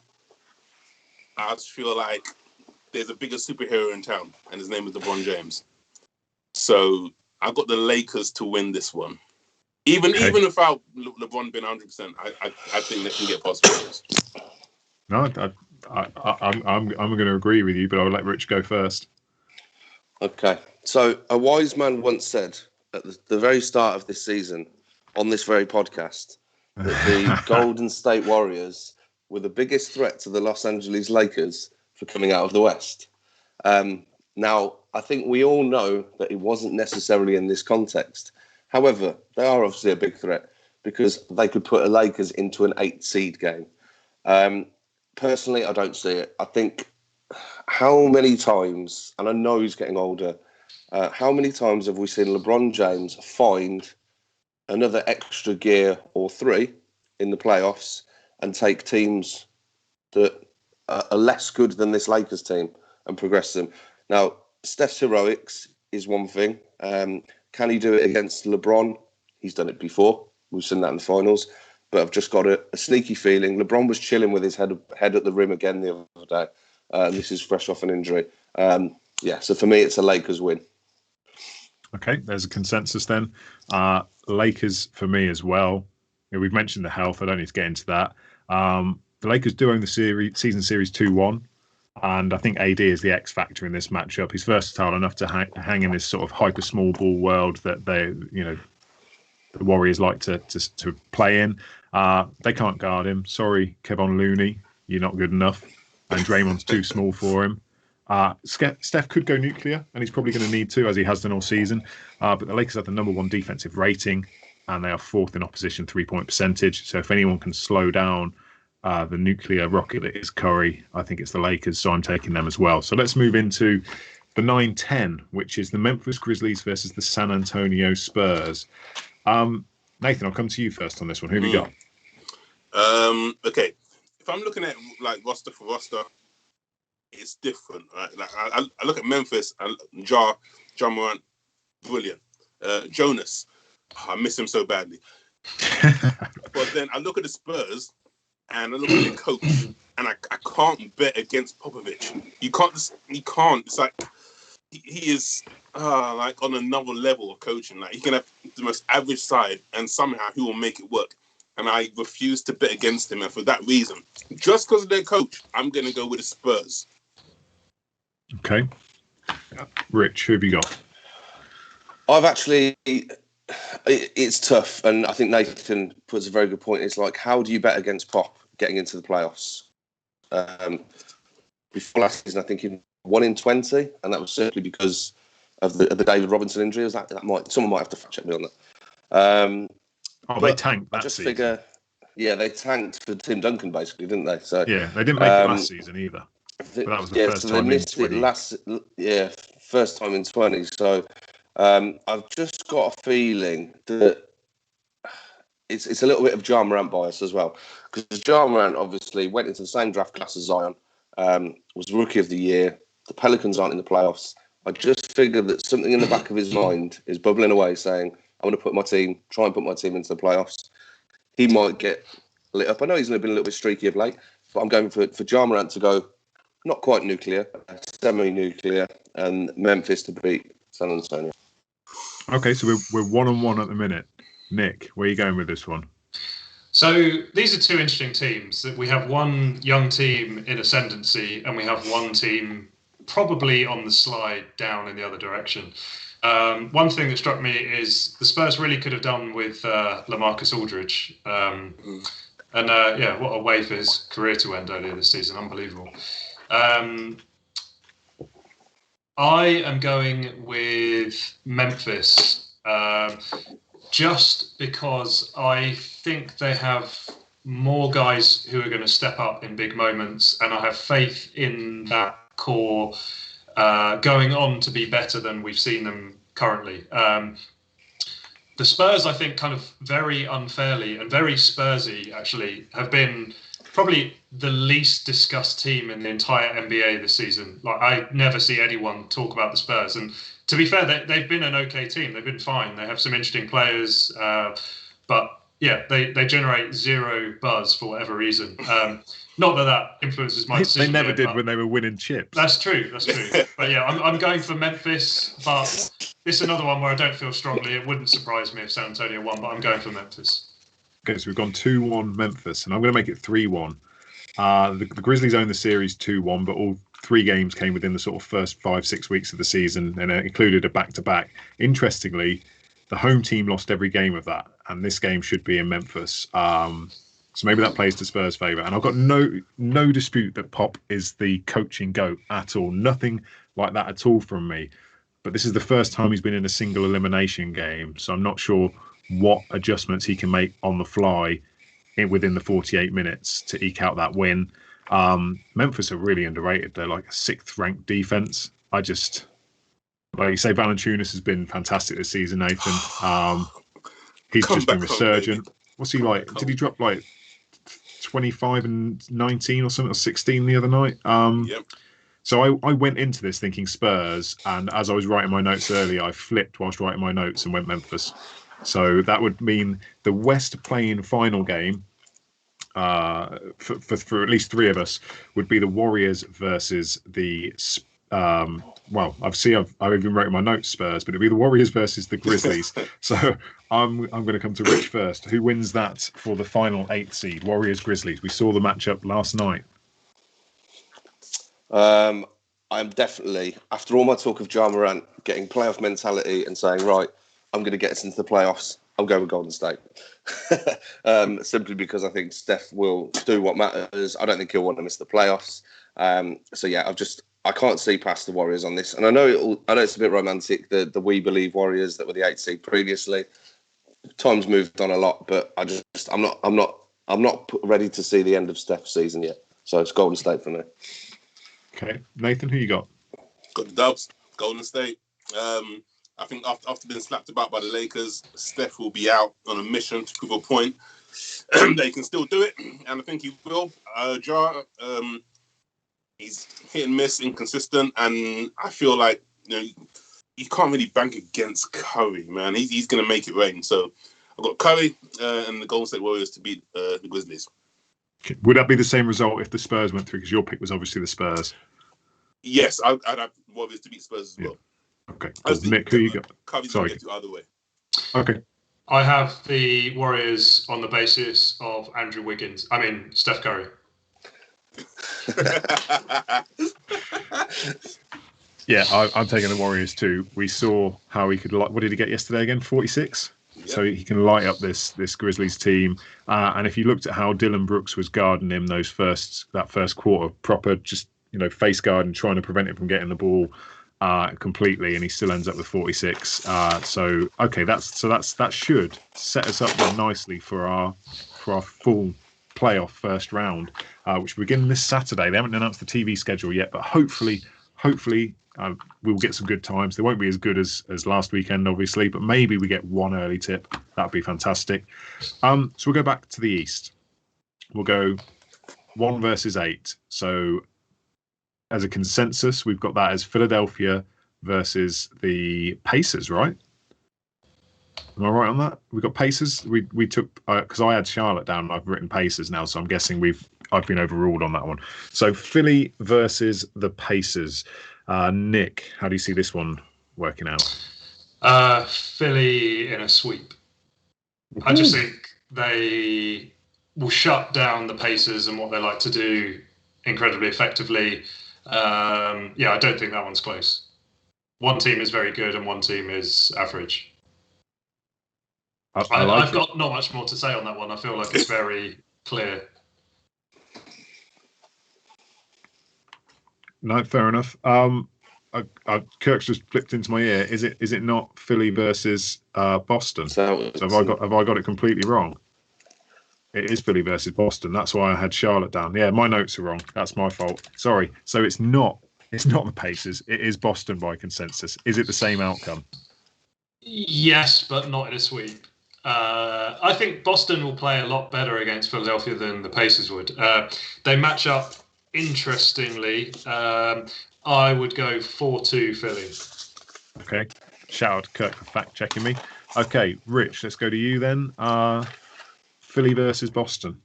I just feel like there's a bigger superhero in town, and his name is LeBron James. So I've got the Lakers to win this one. Even without LeBron being 100%, I think they can get past the Warriors. No, I'm going to agree with you, but I'll let Rich go first. Okay. So a wise man once said at the very start of this season on this very podcast that the Golden State Warriors were the biggest threat to the Los Angeles Lakers for coming out of the West. Now, I think we all know that it wasn't necessarily in this context. However, they are obviously a big threat because they could put the Lakers into an 8 seed game. Personally, I don't see it. I think how many times, and I know he's getting older, how many times have we seen LeBron James find another extra gear or 3 in the playoffs and take teams that are less good than this Lakers team and progress them? Now, Steph's heroics is one thing. Can he do it against LeBron? He's done it before. We've seen that in the finals. But I've just got a sneaky feeling. LeBron was chilling with his head at the rim again the other day. This is fresh off an injury. So for me, it's a Lakers win. Okay, there's a consensus then. Lakers for me as well. We've mentioned the health. I don't need to get into that. The Lakers do own the season series 2-1. And I think AD is the X factor in this matchup. He's versatile enough to hang in this sort of hyper small ball world that the Warriors like to play in. They can't guard him. Sorry, Kevon Looney, you're not good enough. And Draymond's too small for him. Steph could go nuclear, and he's probably going to need to, as he has done all season. But the Lakers have the number 1 defensive rating, and they are 4th in opposition 3-point percentage. So if anyone can slow down the nuclear rocket that is Curry, I think it's the Lakers, so I'm taking them as well. So let's move into the 9-10, which is the Memphis Grizzlies versus the San Antonio Spurs. Nathan, I'll come to you first on this one. Who have you got? Okay, if I'm looking at like roster for roster, it's different, right? Like I look at Memphis and Ja Morant, brilliant. Jonas, I miss him so badly. But then I look at the Spurs and I look at the coach, and I can't bet against Popovich. You can't. It's like he is like on another level of coaching. Like he can have the most average side, and somehow he will make it work. And I refuse to bet against him. And for that reason, just because of their coach, I'm going to go with the Spurs. Okay. Rich, who have you got? I've actually... It's tough. And I think Nathan puts a very good point. It's like, how do you bet against Pop getting into the playoffs? Before last season, I think he won in 20. And that was simply because of the David Robinson injury. Someone might have to fact check me on that. They tanked that season. They tanked for Tim Duncan, basically, didn't they? So yeah, they didn't make it last season either. But that was the first time in 20. First time in 20. So I've just got a feeling that it's a little bit of Ja Morant bias as well, because Ja Morant obviously went into the same draft class as Zion, was Rookie of the Year. The Pelicans aren't in the playoffs. I just figured that something in the back of his mind is bubbling away, saying, I'm going to try and put my team into the playoffs. He might get lit up. I know he's been a little bit streaky of late, but I'm going for Ja Morant to go not quite nuclear, semi-nuclear, and Memphis to beat San Antonio. Okay, so we're 1-1 at the minute. Nick, where are you going with this one? So these are two interesting teams. That we have one young team in ascendancy, and we have one team probably on the slide down in the other direction. One thing that struck me is the Spurs really could have done with LaMarcus Aldridge. And what a way for his career to end earlier this season. Unbelievable. I am going with Memphis just because I think they have more guys who are going to step up in big moments, and I have faith in that core going on to be better than we've seen them currently. The Spurs, I think, kind of very unfairly and very Spursy, actually, have been probably the least discussed team in the entire NBA this season. Like, I never see anyone talk about the Spurs. And to be fair, they've been an okay team. They've been fine. They have some interesting players. But, yeah, they generate zero buzz for whatever reason. Not that influences my decision. They never did when they were winning chips. That's true. But, yeah, I'm going for Memphis, but... This is another one where I don't feel strongly. It wouldn't surprise me if San Antonio won, but I'm going for Memphis. Okay, so we've gone 2-1 Memphis, and I'm going to make it 3-1. The Grizzlies own the series 2-1, but all 3 games came within the sort of first 5-6 weeks of the season, and it included a back-to-back. Interestingly, the home team lost every game of that, and this game should be in Memphis. So maybe that plays to Spurs' favour. And I've got no dispute that Pop is the coaching GOAT at all. Nothing like that at all from me. But this is the first time he's been in a single elimination game, so I'm not sure what adjustments he can make on the fly within the 48 minutes to eke out that win. Memphis are really underrated. They're like a 6th-ranked defense. Like you say, Valanciunas has been fantastic this season, Nathan. He's just been resurgent. What's he like? Did he drop like 25 and 19 or something, or 16 the other night? Yep. So I went into this thinking Spurs, and as I was writing my notes earlier, I flipped whilst writing my notes and went Memphis. So that would mean the West playing final game for at least 3 of us would be the Warriors versus the I've even wrote in my notes Spurs, but it'd be the Warriors versus the Grizzlies. So I'm going to come to Rich first. Who wins that for the final 8th seed? Warriors Grizzlies. We saw the matchup last night. I'm definitely, after all my talk of Ja Morant getting playoff mentality and saying, right, I'm going to get us into the playoffs, I'm going with Golden State. Simply because I think Steph will do what matters. I don't think he'll want to miss the playoffs. I can't see past the Warriors on this. And I know it's a bit romantic, the We Believe Warriors that were the 8th seed previously. Time's moved on a lot, but I'm not ready to see the end of Steph's season yet. So it's Golden State for me. Okay, Nathan, who you got? Got the Dubs, Golden State. I think after being slapped about by the Lakers, Steph will be out on a mission to prove a point. They can still do it, and I think he will. He's hit and miss, inconsistent, and I feel like you can't really bank against Curry, man. He's going to make it rain. So I've got Curry and the Golden State Warriors to beat the Grizzlies. Would that be the same result if the Spurs went through? Because your pick was obviously the Spurs. Yes, I'd have Warriors to beat Spurs as well. Okay. Nick, who you got? Curry's going to get you either way. Okay. I have the Warriors on the basis of Steph Curry. Yeah, I'm taking the Warriors too. We saw how he could. What did he get yesterday again? 46. Yep. So he can light up this Grizzlies team. And if you looked at how Dylan Brooks was guarding him that first quarter, proper just face guard and trying to prevent him from getting the ball completely, and he still ends up with 46. That should set us up then nicely for our full playoff first round, which will begin this Saturday. They haven't announced the TV schedule yet, but hopefully we'll get some good times. They won't be as good as last weekend, obviously, but maybe we get one early tip. That'd be fantastic. So we'll go back to the East. We'll go 1 versus 8. So as a consensus, we've got that as Philadelphia versus the Pacers, right? Am I right on that? We got Pacers. We took because I had Charlotte down. I've written Pacers now, so I'm guessing I've been overruled on that one. So Philly versus the Pacers. Nick, how do you see this one working out? Philly in a sweep. Ooh. I just think they will shut down the Pacers and what they like to do incredibly effectively. I don't think that one's close. One team is very good and one team is average. I've got not much more to say on that one. I feel like it's very clear. No, fair enough. Kirk's just flipped into my ear. Is it not Philly versus Boston? So have I got it completely wrong? It is Philly versus Boston. That's why I had Charlotte down. Yeah, my notes are wrong. That's my fault. Sorry. So it's not the Pacers. It is Boston by consensus. Is it the same outcome? Yes, but not in a sweep. I think Boston will play a lot better against Philadelphia than the Pacers would. They match up interestingly. I would go 4-2 Philly. Okay. Shout out to Kirk for fact checking me. Okay, Rich, let's go to you then. Philly versus Boston.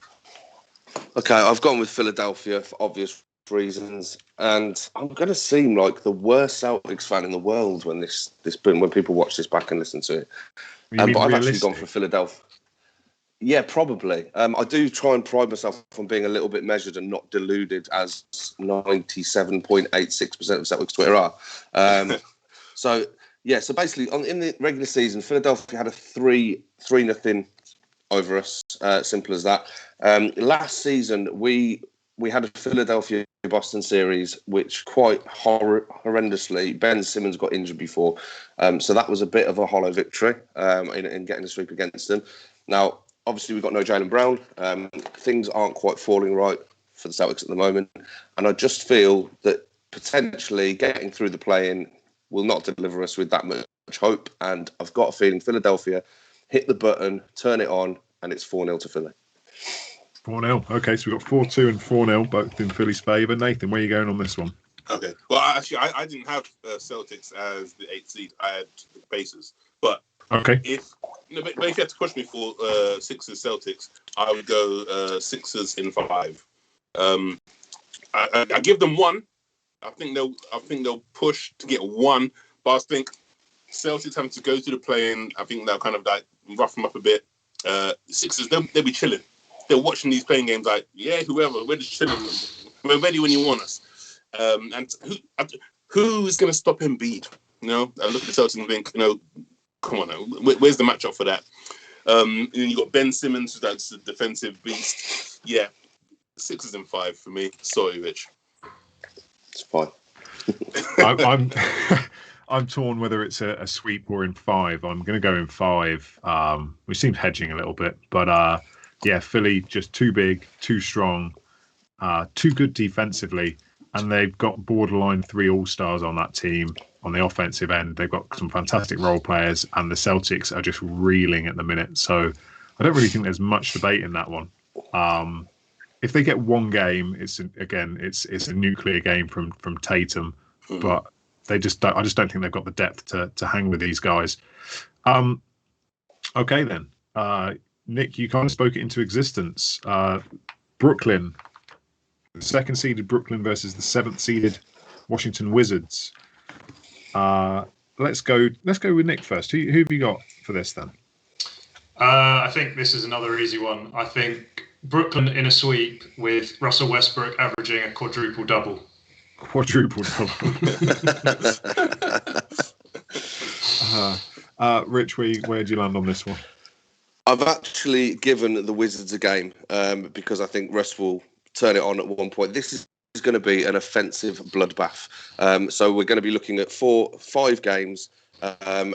Okay, I've gone with Philadelphia for obvious reasons, and I'm going to seem like the worst Celtics fan in the world when when people watch this back and listen to it. But I've actually gone for Philadelphia. Yeah, probably. I do try and pride myself on being a little bit measured and not deluded, as 97.86% of Celtics Twitter are. So basically, in the regular season, Philadelphia had a 3-0 over us. Simple as that. Last season, we had a Philadelphia-Boston series, which quite horrendously, Ben Simmons got injured before. So that was a bit of a hollow victory in getting a sweep against them. Now, obviously, we've got no Jaylen Brown. Things aren't quite falling right for the Celtics at the moment. And I just feel that potentially getting through the play-in will not deliver us with that much hope. And I've got a feeling Philadelphia hit the button, turn it on, and it's 4-0 to Philly. 4-0. Okay, so we've got 4-2 and 4-0, both in Philly's favour. Nathan, where are you going on this one? Okay. Well, actually, I didn't have Celtics as the 8th seed. I had the Pacers. But okay, if you had to push me for Sixers Celtics, I would go Sixers in 5. I give them 1. I think they'll push to get 1. But I think Celtics having to go to the play-in, I think they'll kind of like rough them up a bit. Sixers, they'll be chilling. They're watching these playing games like, yeah, whoever, we're just chilling. We're ready when you want us. And who is going to stop Embiid? You know, I look at the Celtics and think, come on, where's the matchup for that? And then you got Ben Simmons, that's a defensive beast. Yeah, Sixers in 5 for me. Sorry, Rich. It's fine. I'm torn whether it's a sweep or in 5. I'm going to go in 5. We seem hedging a little bit, but Philly just too big, too strong, too good defensively, and they've got borderline 3 all-stars on that team. On the offensive end, they've got some fantastic role players, and the Celtics are just reeling at the minute. So I don't really think there's much debate in that one. If they get one game, it's a nuclear game from Tatum, but I just don't think they've got the depth to hang with these guys. Okay then, Nick, you kind of spoke it into existence. Brooklyn, the 2nd seeded Brooklyn versus the 7th seeded Washington Wizards. Let's go with Nick first. Who have you got for this then? I think this is another easy one. I think Brooklyn in a sweep with Russell Westbrook averaging a quadruple double. Quadruple double. Rich, where'd you land on this one? I've actually given the Wizards a game because I think Russ will turn it on at one point. This is going to be an offensive bloodbath. So we're going to be looking at 5 games,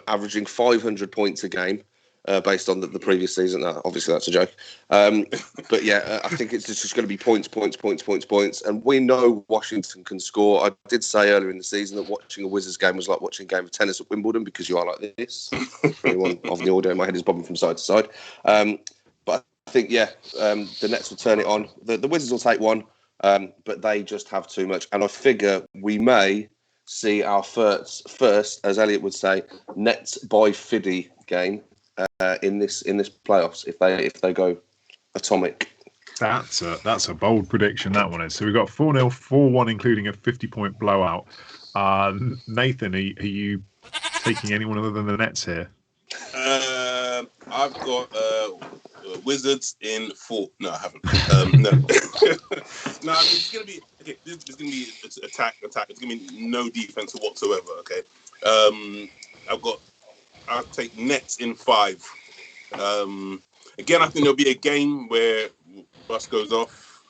averaging 500 points a game. Based on the previous season. Obviously, that's a joke. But yeah, I think it's just going to be points. And we know Washington can score. I did say earlier in the season that watching a Wizards game was like watching a game of tennis at Wimbledon because you are like this. Anyone of the audio in my head is bobbing from side to side. But I think, the Nets will turn it on. The Wizards will take 1, but they just have too much. And I figure we may see our first, as Elliot would say, Nets by Fiddy game. In this playoffs, if they go atomic. That's a bold prediction, that one is. So we've got 4-0, 4-1, including a 50-point blowout. Nathan, are you taking anyone other than the Nets here? I've got Wizards in 4. No, I haven't. No. No, it's going to be okay. This is going to be attack. It's going to be no defense whatsoever. Okay. I'll take Nets in 5. Again, I think there'll be a game where Russ goes off.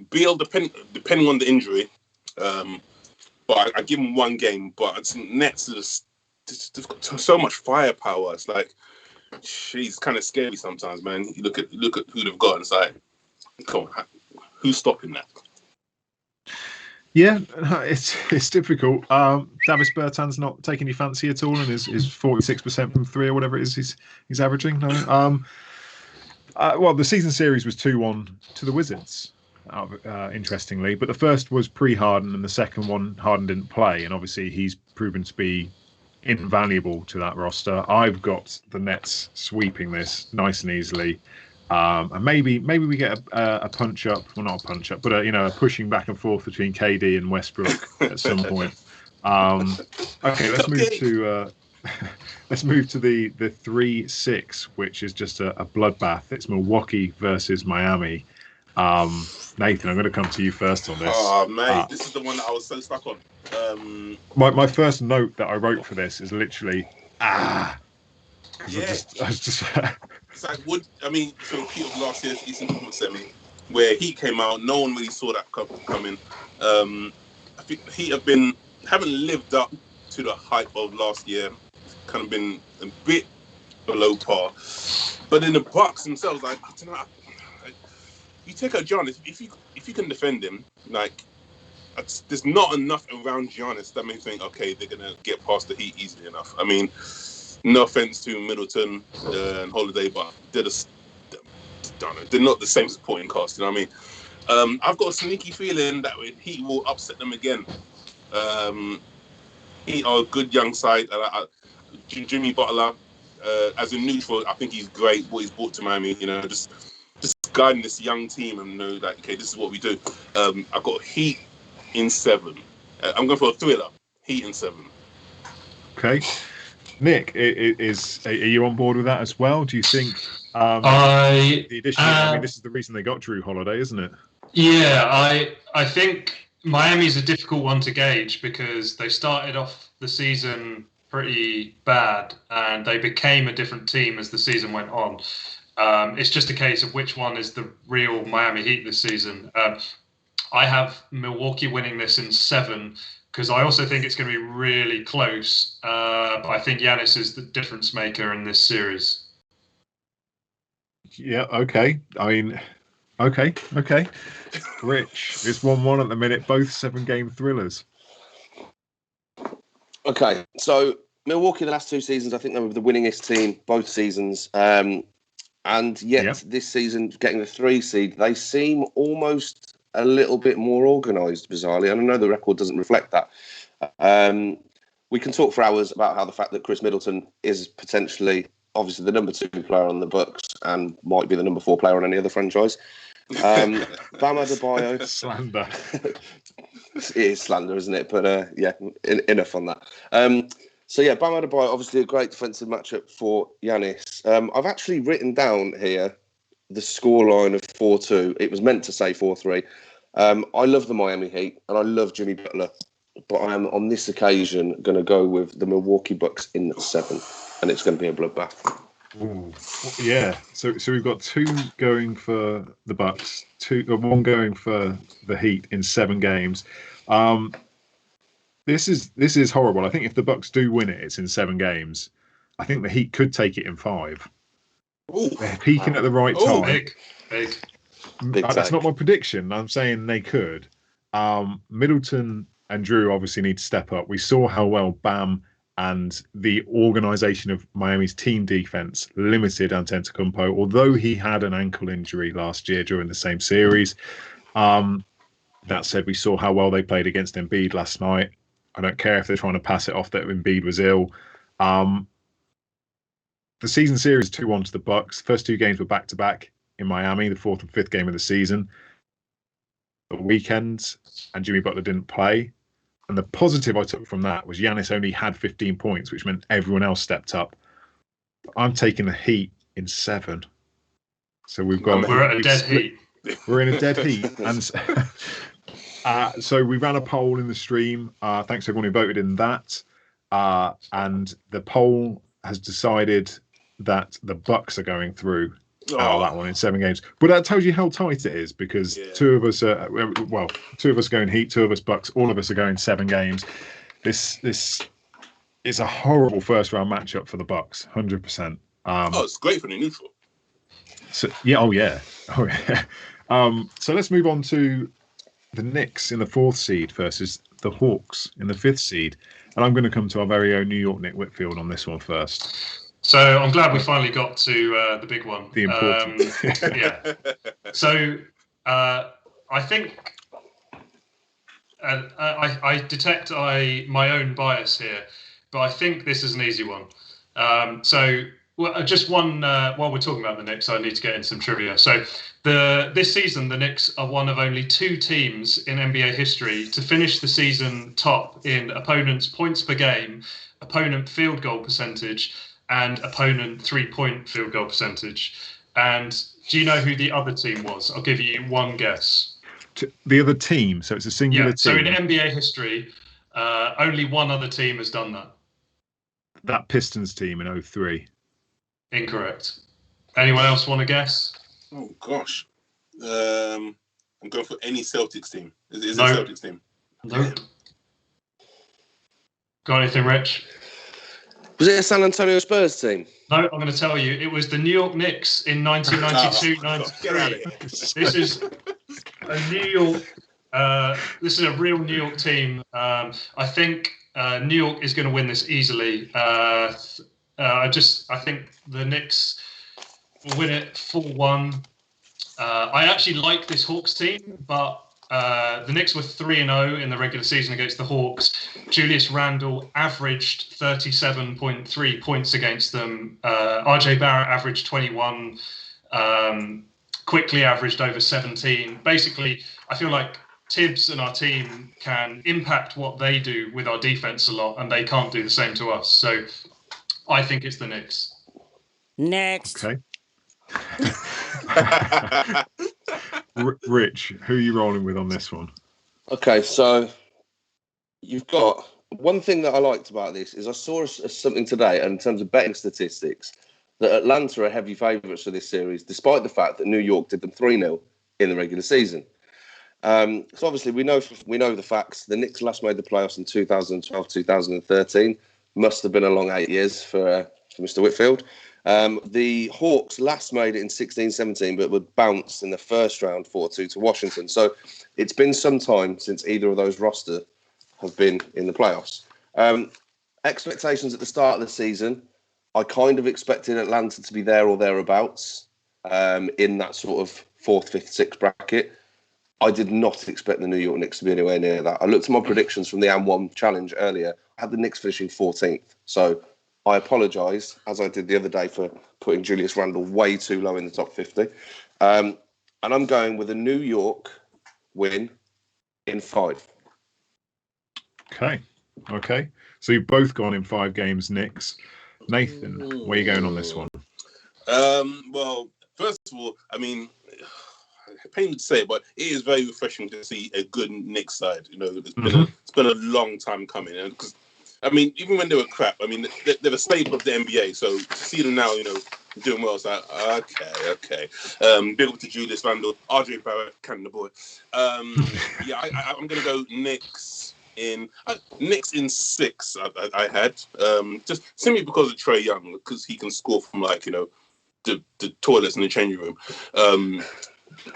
Beal, depending on the injury, but I give him one game. But I think Nets just got so much firepower. It's like, she's kind of scary sometimes, man. You look at who they've got, and it's like, come on, who's stopping that? Yeah, it's difficult. Davis Bertan's not taking your fancy at all, and is 46% from three or whatever it is he's averaging. No. Well, the season series was 2-1 to the Wizards, interestingly, but the first was pre-Harden, and the second one Harden didn't play, and obviously he's proven to be invaluable to that roster. I've got the Nets sweeping this nice and easily. And maybe we get a punch up, well, not a punch up, but a pushing back and forth between KD and Westbrook at some point. Okay, let's move to the 3-6, which is just a bloodbath. It's Milwaukee versus Miami. Nathan, I'm going to come to you first on this. Oh, mate, this is the one that I was so stuck on. My first note that I wrote for this is literally Yeah. I was just It's like, so repeat of last year's Eastern Conference semi, where Heat came out, no one really saw that coming. I think Heat haven't lived up to the hype of last year. Kind of been a bit below par. But in the Bucks themselves, I don't know. You take out Giannis, if you can defend him, there's not enough around Giannis that makes me think, okay, they're gonna get past the Heat easily enough. I mean, no offense to Middleton and Holiday, but they're not the same supporting cast. You know what I mean? I've got a sneaky feeling that Heat will upset them again. Heat are a good young side. Jimmy Butler, as a neutral, I think he's great. What he's brought to Miami, just guiding this young team and know that, okay, this is what we do. I've got Heat in 7. I'm going for a thriller. Heat in 7. okay. Nick, are you on board with that as well? Do you think the addition? This is the reason they got Drew Holiday, isn't it? Yeah, I think Miami's a difficult one to gauge because they started off the season pretty bad and they became a different team as the season went on. It's just a case of which one is the real Miami Heat this season. I have Milwaukee winning this in 7 because I also think it's going to be really close. But I think Giannis is the difference maker in this series. Yeah, okay. Okay. Rich, it's 1-1 at the minute, both 7-game thrillers. Okay, so Milwaukee the last 2 seasons, I think they were the winningest team both seasons. And yet this season, getting the 3 seed, they seem almost a little bit more organised, bizarrely. And I know the record doesn't reflect that. We can talk for hours about how the fact that Chris Middleton is potentially, obviously, the number 2 player on the Bucks and might be the number 4 player on any other franchise. Bam Adebayo. Slander. It is slander, isn't it? But enough on that. So Bam Adebayo, obviously a great defensive matchup for Giannis. I've actually written down here the scoreline of 4-2. It was meant to say 4-3. I love the Miami Heat and I love Jimmy Butler, but I am on this occasion going to go with the Milwaukee Bucks in 7, and it's going to be a bloodbath. Ooh. Yeah. So we've got 2 going for the Bucks, 1 going for the Heat in 7 games. This is horrible. I think if the Bucks do win it, it's in 7 games. I think the Heat could take it in 5. Ooh. They're peaking at the right time. Big. That's not my prediction. I'm saying they could. Middleton and Drew obviously need to step up. We saw how well Bam and the organisation of Miami's team defence limited Antetokounmpo, although he had an ankle injury last year during the same series. That said, we saw how well they played against Embiid last night. I don't care if they're trying to pass it off that Embiid was ill. The season series 2-1 to the Bucks. First 2 games were back-to-back in Miami, the 4th and 5th game of the season. The weekend, and Jimmy Butler didn't play. And the positive I took from that was Giannis only had 15 points, which meant everyone else stepped up. I'm taking the Heat in 7. So we're at a dead heat. We're in a dead heat. And so we ran a poll in the stream. Thanks to everyone who voted in that. And the poll has decided that the Bucks are going through out of that one in 7 games. But that tells you how tight it is, because two of us are going Heat, 2 of us Bucks, all of us are going 7 games. This is a horrible first round matchup for the Bucks, 100%. It's great for the neutral. So so let's move on to the Knicks in the 4th seed versus the Hawks in the 5th seed, and I'm going to come to our very own New York Nick Whitfield on this one first. So I'm glad we finally got to the big one. The important. Yeah. So I think I detect my own bias here, but I think this is an easy one. Just one, while we're talking about the Knicks, I need to get in some trivia. So this season, the Knicks are one of only 2 teams in NBA history to finish the season top in opponents' points per game, opponent field goal percentage, and opponent 3-point field goal percentage. And do you know who the other team was? I'll give you one guess. The other team, so it's a singular team. So in NBA history, only one other team has done that. That Pistons team in 2003. Incorrect. Anyone else want to guess? Oh gosh, I'm going for any Celtics team. Is it a Celtics team? Nope. Got anything, Rich? Was it a San Antonio Spurs team? No, I'm going to tell you. It was the New York Knicks in 1992-93. This is a New York. This is a real New York team. I think New York is going to win this easily. I think the Knicks will win it 4-1. I actually like this Hawks team, but the Knicks were 3-0 in the regular season against the Hawks. Julius Randle averaged 37.3 points against them. RJ Barrett averaged 21. Quickly averaged over 17. Basically, I feel like Tibbs and our team can impact what they do with our defense a lot, and they can't do the same to us. So I think it's the Knicks. Next. Okay. Rich, who are you rolling with on this one? Okay, so you've got one thing that I liked about this is I saw something today in terms of betting statistics that Atlanta are heavy favourites for this series, despite the fact that New York did them 3-0 in the regular season. So obviously we know the facts. The Knicks last made the playoffs in 2012, 2013. Must have been a long 8 years for Mr. Whitfield. The Hawks last made it in 16-17, but were bounced in the first round 4-2 to Washington. So it's been some time since either of those rosters have been in the playoffs. Expectations at the start of the season, I kind of expected Atlanta to be there or thereabouts in that sort of 4th, 5th, 6th bracket. I did not expect the New York Knicks to be anywhere near that. I looked at my predictions from the AND1 challenge earlier. I had the Knicks finishing 14th. So I apologise, as I did the other day, for putting Julius Randle way too low in the top 50. And I'm going with a New York win in 5. Okay. So you've both gone in 5 games, Knicks. Nathan, where are you going on this one? Well, first of all, I mean, painful to say, but it is very refreshing to see a good Knicks side. You know, it's been a long time coming, and because I mean, even when they were crap, I mean, they're a staple of the NBA. So to see them now, you know, doing well, it's like okay. Big up to Julius Randle, RJ Barrett, Canada boy. I'm gonna go Knicks in 6. I had just simply because of Trae Young, because he can score from like, you know, the toilets in the changing room.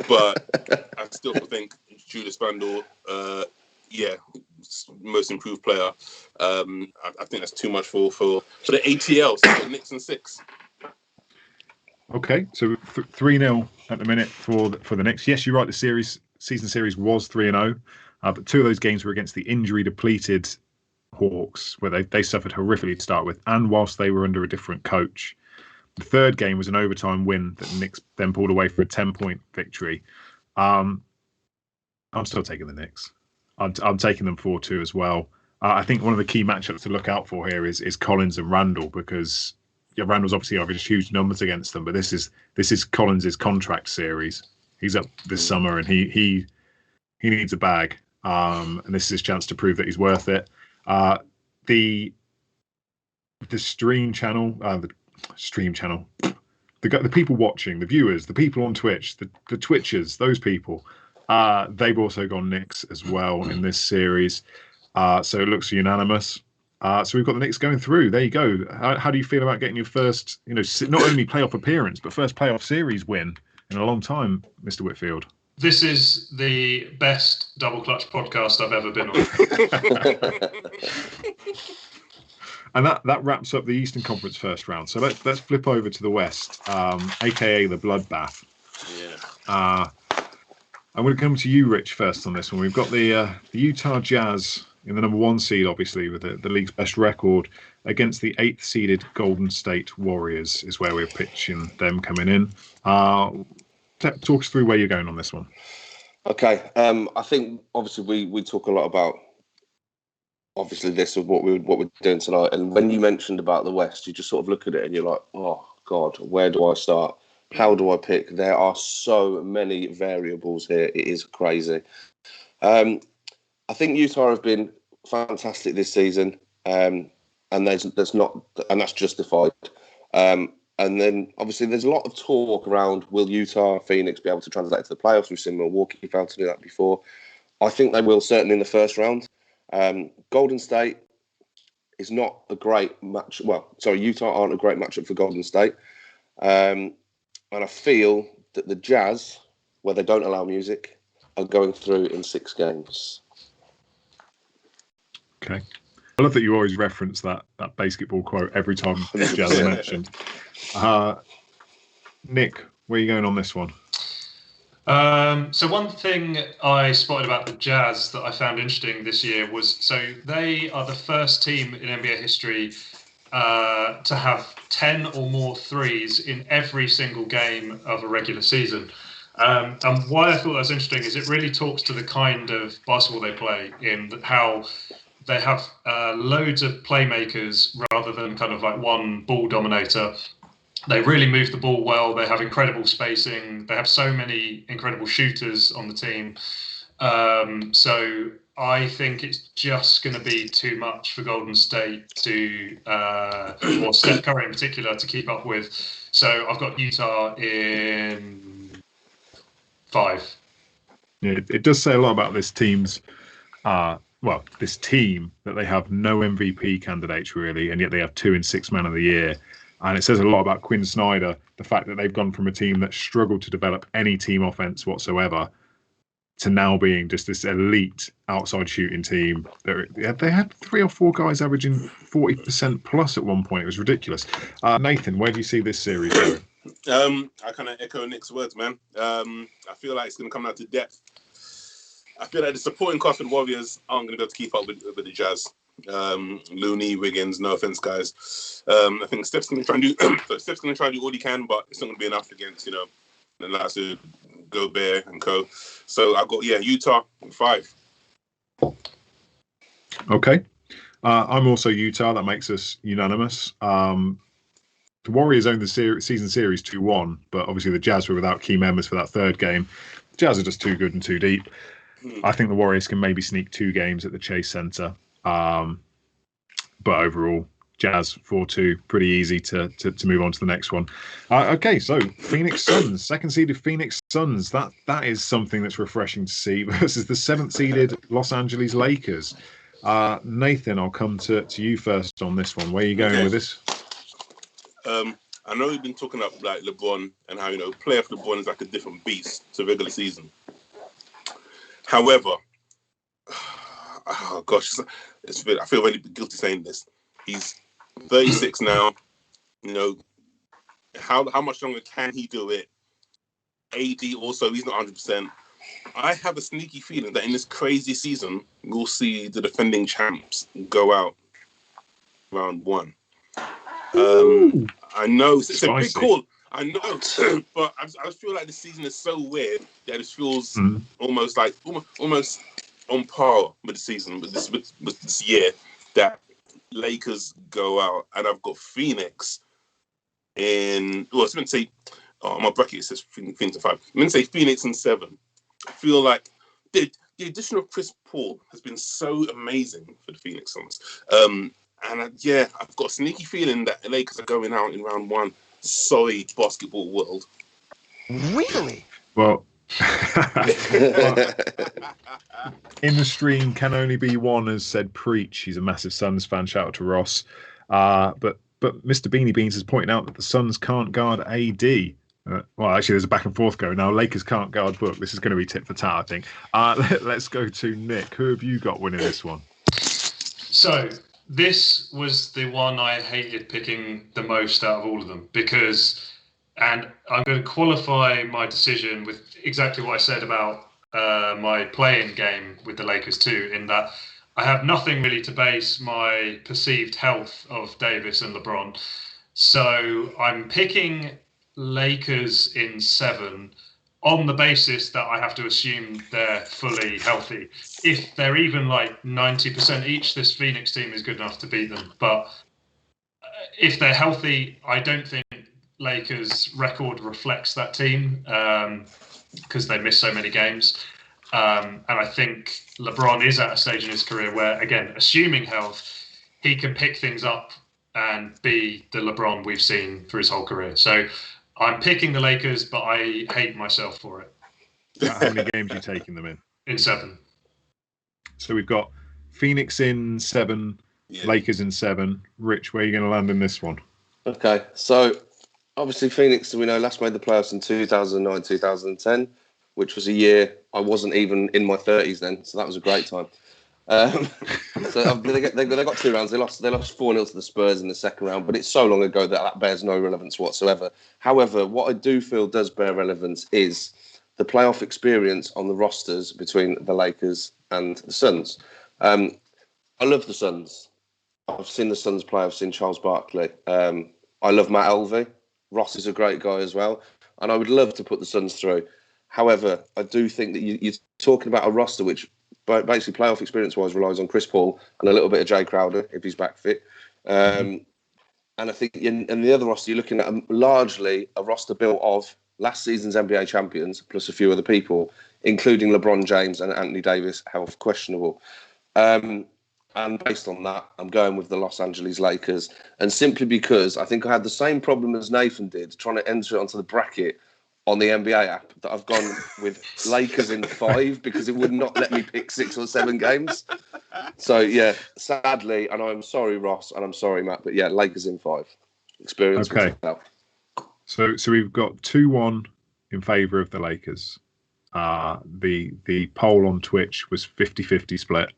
But I still think Julius Randle, most improved player. I think that's too much for the ATL. So the Knicks in 6. Okay, so 3-0 at the minute for the Knicks. Yes, you're right. The season series was 3-0, but 2 of those games were against the injury-depleted Hawks, where they suffered horrifically to start with, and whilst they were under a different coach. The 3rd game was an overtime win that the Knicks then pulled away for a 10-point victory. I'm still taking the Knicks. I'm taking them 4-2 as well. I think one of the key matchups to look out for here is Collins and Randle, because Randle's obviously averaged huge numbers against them, but this is Collins' contract series. He's up this summer and he needs a bag, and this is his chance to prove that he's worth it. The stream channel, the the people watching, the viewers, the people on Twitch, the Twitchers, those people, they've also gone Knicks as well in this series. So it looks unanimous. So we've got the Knicks going through. There you go. How do you feel about getting your first, not only playoff appearance, but first playoff series win in a long time, Mr. Whitfield? This is the best Double Clutch podcast I've ever been on. And that wraps up the Eastern Conference first round. So let's flip over to the West, aka the Bloodbath. Yeah. I'm going to come to you, Rich, first on this one. We've got the Utah Jazz in the number 1 seed, obviously, with the league's best record, against the 8th seeded Golden State Warriors is where we're pitching them coming in. Talk us through where you're going on this one. Okay. I think obviously we talk a lot about obviously this is what we're doing tonight. And when you mentioned about the West, you just sort of look at it and you're like, oh God, where do I start? How do I pick? There are so many variables here. It is crazy. I think Utah have been fantastic this season, and there's not, and that's justified. And then obviously there's a lot of talk around, will Utah, Phoenix be able to translate to the playoffs? We've seen Milwaukee fail to do that before. I think they will, certainly in the first round. Golden State is not a great match. Well, sorry, Utah aren't a great matchup for Golden State. And I feel that the Jazz, where they don't allow music, are going through in 6 games. Okay. I love that you always reference that basketball quote every time the Jazz are mentioned. Nick, where are you going on this one? So one thing I spotted about the Jazz that I found interesting this year was, so they are the first team in NBA history to have 10 or more threes in every single game of a regular season. And why I thought that was interesting is it really talks to the kind of basketball they play, in how they have loads of playmakers rather than kind of like one ball dominator. They really move the ball well. They have incredible spacing. They have so many incredible shooters on the team. So I think it's just going to be too much for Golden State to, or Steph Curry in particular, to keep up with. So I've got Utah in 5. Yeah, it does say a lot about this team's, this team, that they have no MVP candidates really, and yet they have 2 and 6 Man of the Year. And it says a lot about Quinn Snyder, the fact that they've gone from a team that struggled to develop any team offense whatsoever to now being just this elite outside shooting team. They had 3 or 4 guys averaging 40% plus at one point. It was ridiculous. Nathan, where do you see this series going? I kind of echo Nick's words, man. I feel like it's going to come down to depth. I feel like the supporting cast of the Warriors aren't going to be able to keep up with the Jazz. Looney, Wiggins, no offense, guys. I think Steph's going to try and do all he can, but it's not going to be enough against, the likes of Gobert and co. So I've got, Utah 5. Okay. I'm also Utah. That makes us unanimous. The Warriors own the season series 2-1, but obviously the Jazz were without key members for that third game. The Jazz are just too good and too deep. I think the Warriors can maybe sneak 2 games at the Chase Center. But overall, Jazz 4-2, pretty easy to move on to the next one. Okay, so Phoenix Suns, second seeded Phoenix Suns. That is something that's refreshing to see versus the 7th seeded Los Angeles Lakers. Nathan, I'll come to you first on this one. Where are you going with this? I know we've been talking about like LeBron and how playoff LeBron is like a different beast to regular season. However, oh gosh, I feel really guilty saying this. He's 36 now. How much longer can he do it? AD also, he's not 100%. I have a sneaky feeling that in this crazy season, we'll see the defending champs go out round 1. I know it's a big call. I know, but I just feel like the season is so weird that it feels almost on par with the season, with this year, that Lakers go out, and I've got Phoenix in. Well, I was meant to say, my bracket says Phoenix in 5. I'm going to say Phoenix in 7. I feel like the addition of Chris Paul has been so amazing for the Phoenix Suns. I've got a sneaky feeling that the Lakers are going out in round 1. sorry basketball world. Really? Well, in the stream, can only be one has said preach. He's a massive Suns fan. Shout out to Ross. But Mr. Beanie Beans has pointed out that the Suns can't guard AD. Well, actually, there's a back and forth going now. Lakers can't guard Book. This is going to be tit for tat, I think. Let's go to Nick. Who have you got winning this one? So this was the one I hated picking the most out of all of them because, and I'm going to qualify my decision with exactly what I said about my play-in game with the Lakers too, in that I have nothing really to base my perceived health of Davis and LeBron. So I'm picking Lakers in 7 on the basis that I have to assume they're fully healthy. If they're even like 90% each, this Phoenix team is good enough to beat them. But if they're healthy, I don't think Lakers' record reflects that team because they miss so many games. And I think LeBron is at a stage in his career where, again, assuming health, he can pick things up and be the LeBron we've seen for his whole career. So I'm picking the Lakers, but I hate myself for it. How many games are you taking them in? In 7. So we've got Phoenix in 7, Lakers in 7. Rich, where are you going to land in this one? Okay, so obviously Phoenix, we know, last made the playoffs in 2009, 2010, which was a year I wasn't even in my 30s then, so that was a great time. So they got 2 rounds. They lost 4-0 to the Spurs in the second round, but it's so long ago that bears no relevance whatsoever. However, what I do feel does bear relevance is the playoff experience on the rosters between the Lakers and the Suns. I love the Suns. I've seen the Suns play. I've seen Charles Barkley. I love Matt Elvey. Ross is a great guy as well, and I would love to put the Suns through. However, I do think that you're talking about a roster which, basically, playoff experience-wise, relies on Chris Paul and a little bit of Jay Crowder if he's back fit. And I think in the other roster, you're looking at largely a roster built of last season's NBA champions plus a few other people, including LeBron James and Anthony Davis, health questionable. And based on that, I'm going with the Los Angeles Lakers. And simply because I think I had the same problem as Nathan did trying to enter it onto the bracket on the NBA app, that I've gone with Lakers in 5 because it would not let me pick 6 or 7 games. So, yeah, sadly, and I'm sorry, Ross, and I'm sorry, Matt, but yeah, Lakers in 5. Experience. Okay. So we've got 2-1 in favour of the Lakers. The poll on Twitch was 50-50 split.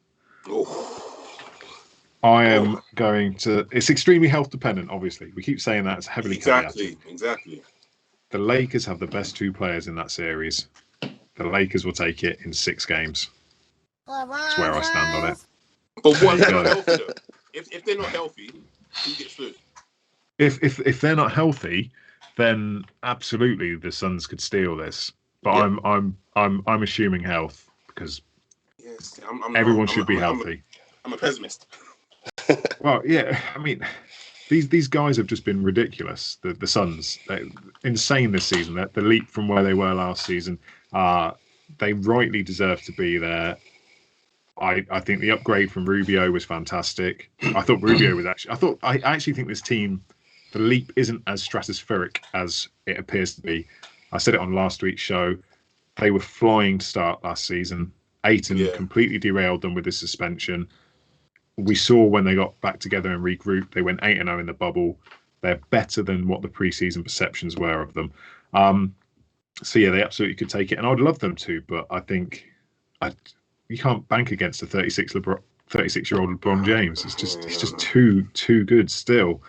I am going to... It's extremely health dependent, obviously. We keep saying that. It's heavily caveated. Exactly. The Lakers have the best 2 players in that series. The Lakers will take it in 6 games. That's where I stand on it. But what if they're not healthy, though? If they're not healthy, who gets through? If they're not healthy, then absolutely the Suns could steal this. But yeah. I'm assuming health because everyone should be healthy. I'm a pessimist. Well, yeah, I mean, these guys have just been ridiculous. The Suns, they're insane this season. The leap from where they were last season, they rightly deserve to be there. I think the upgrade from Rubio was fantastic. I thought Rubio was I actually think this team, the leap isn't as stratospheric as it appears to be. I said it on last week's show. They were flying to start last season. Caton completely derailed them with his suspension. We saw when they got back together and regrouped, they went 8-0 in the bubble. They're better than what the preseason perceptions were of them. So yeah, they absolutely could take it, and I'd love them to. But I think you can't bank against a 36-year-old LeBron James. It's just too good still.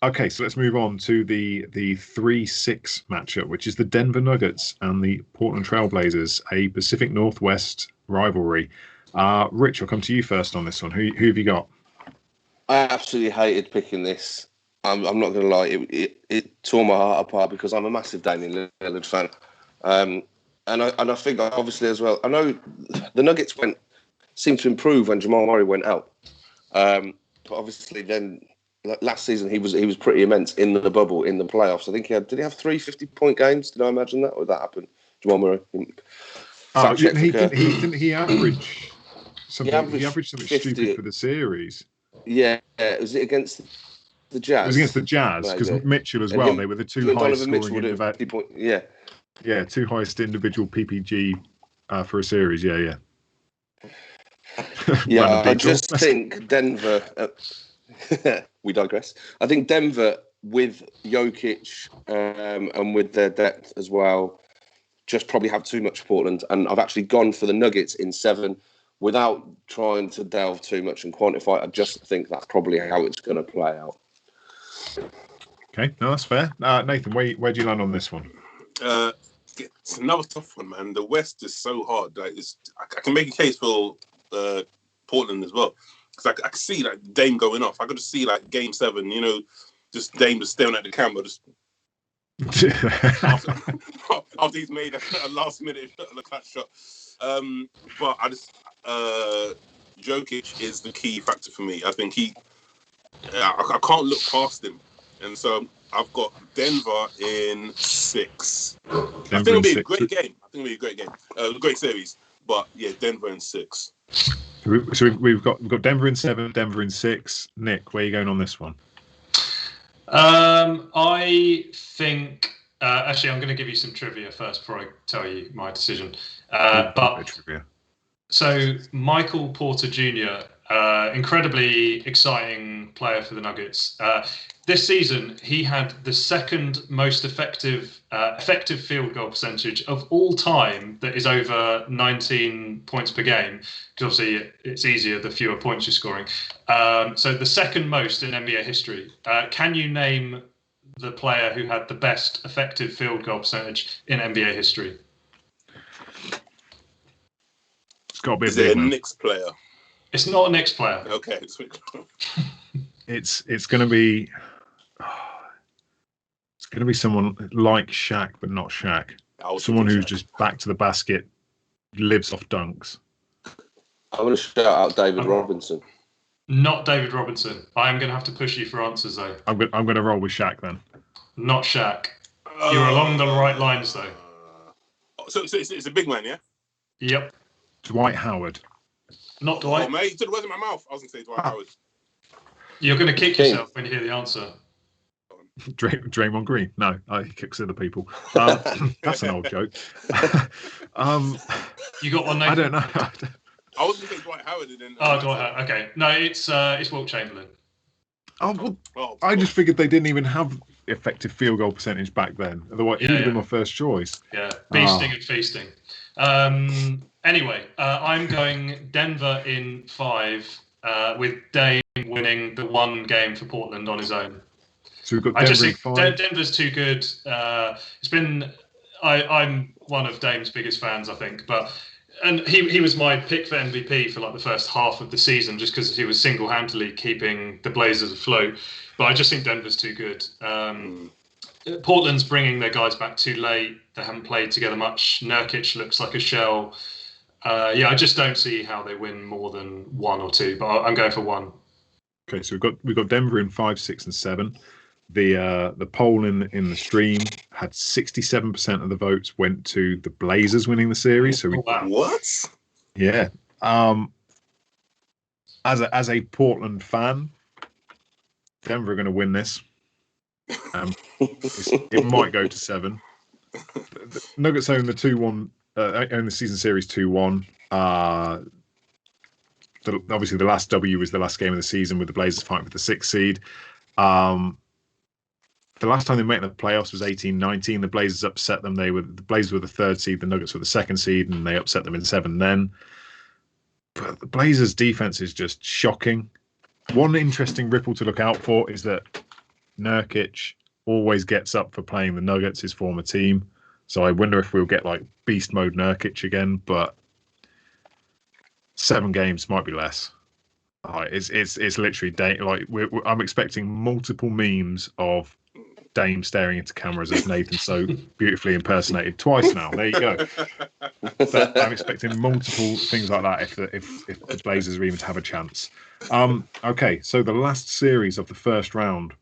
Okay, so let's move on to the 3-6 matchup, which is the Denver Nuggets and the Portland Trailblazers, a Pacific Northwest rivalry. Rich, I'll come to you first on this one. Who have you got? I absolutely hated picking this. I'm not going to lie. It tore my heart apart because I'm a massive Damian Lillard fan. And I think obviously as well, I know the Nuggets seemed to improve when Jamal Murray went out. But obviously then last season he was pretty immense in the bubble, in the playoffs. I think did he have 3 50-point games? Did I imagine that? Or did that happen? Jamal Murray? He averaged something. He averaged something 50, stupid for the series. Yeah, was it against the Jazz. It was against the Jazz because Mitchell as well. They were the two highest scoring individual. Yeah, two highest individual PPG for a series. Yeah. Yeah, I just think Denver. We digress. I think Denver with Jokic and with their depth as well, just probably have too much Portland. And I've actually gone for the Nuggets in 7 without trying to delve too much and quantify. I just think that's probably how it's going to play out. Okay, no, that's fair. Nathan, where do you land on this one? It's another tough one, man. The West is so hard. Like, I can make a case for Portland as well. Because I could see like Dame going off. I could see like Game 7, just Dame just staring at the camera, just after he's made a last minute shot and a clutch shot. But I just Jokic is the key factor for me. I think I can't look past him, and so I've got Denver in 6. I think it'll be a great game. Great series. But yeah, Denver in 6. So we've got Denver in 7, Denver in 6. Nick, where are you going on this one? I think actually I'm going to give you some trivia first before I tell you my decision. So Michael Porter Jr., incredibly exciting player for the Nuggets. This season, he had the second most effective field goal percentage of all time that is over 19 points per game. Because obviously it's easier the fewer points you're scoring. So the second most in NBA history. Can you name the player who had the best effective field goal percentage in NBA history? It's got to be a Knicks player. It's not a Knicks player. Okay. It's going to be someone like Shaq, but not Shaq. Someone who's just back to the basket, lives off dunks. I'm going to shout out David Robinson. Not David Robinson. I am going to have to push you for answers though. I'm going to roll with Shaq then. Not Shaq. You're along the right lines though. So it's a big man, yeah? Yep. Dwight Howard. Not Dwight. Oh, mate, you took the words in my mouth. I was going to say Dwight Howard. You're going to kick yourself when you hear the answer. Draymond Green. No, he kicks other people. That's an old joke. You got one, Nathan? I don't know. I was going to say Dwight Howard. Dwight Howard. Okay. No, it's Wilt Chamberlain. I just figured they didn't even have effective field goal percentage back then. Otherwise, he would have been my first choice. Yeah, beasting and feasting. Anyway, I'm going Denver in 5 with Dame winning the one game for Portland on his own. So we've got Denver in 5. Denver's too good. It's been. I'm one of Dame's biggest fans, I think, and he was my pick for MVP for like the first half of the season, just because he was single-handedly keeping the Blazers afloat. But I just think Denver's too good. Portland's bringing their guys back too late. They haven't played together much. Nurkic looks like a shell. I just don't see how they win more than 1 or 2. But I'm going for 1. Okay, so we've got Denver in 5, 6, and 7. The poll in the stream had 67% of the votes went to the Blazers winning the series. So what? Yeah. As a Portland fan, Denver are going to win this. It might go to 7. The Nuggets own the 2-1. Own the season series 2-1. Obviously, the last W was the last game of the season with the Blazers fighting for the 6th seed. The last time they met in the playoffs was 18-19. The Blazers upset them. The Blazers were the 3rd seed. The Nuggets were the 2nd seed, and they upset them in 7 then. But the Blazers' defense is just shocking. One interesting ripple to look out for is that Nurkic always gets up for playing the Nuggets, his former team. So I wonder if we'll get like beast mode Nurkic again. But 7 games might be less. It's literally I'm expecting multiple memes of Dame staring into cameras as Nathan so beautifully impersonated twice now. There you go. But I'm expecting multiple things like that if the Blazers are even to have a chance. Okay, so the last series of the first round,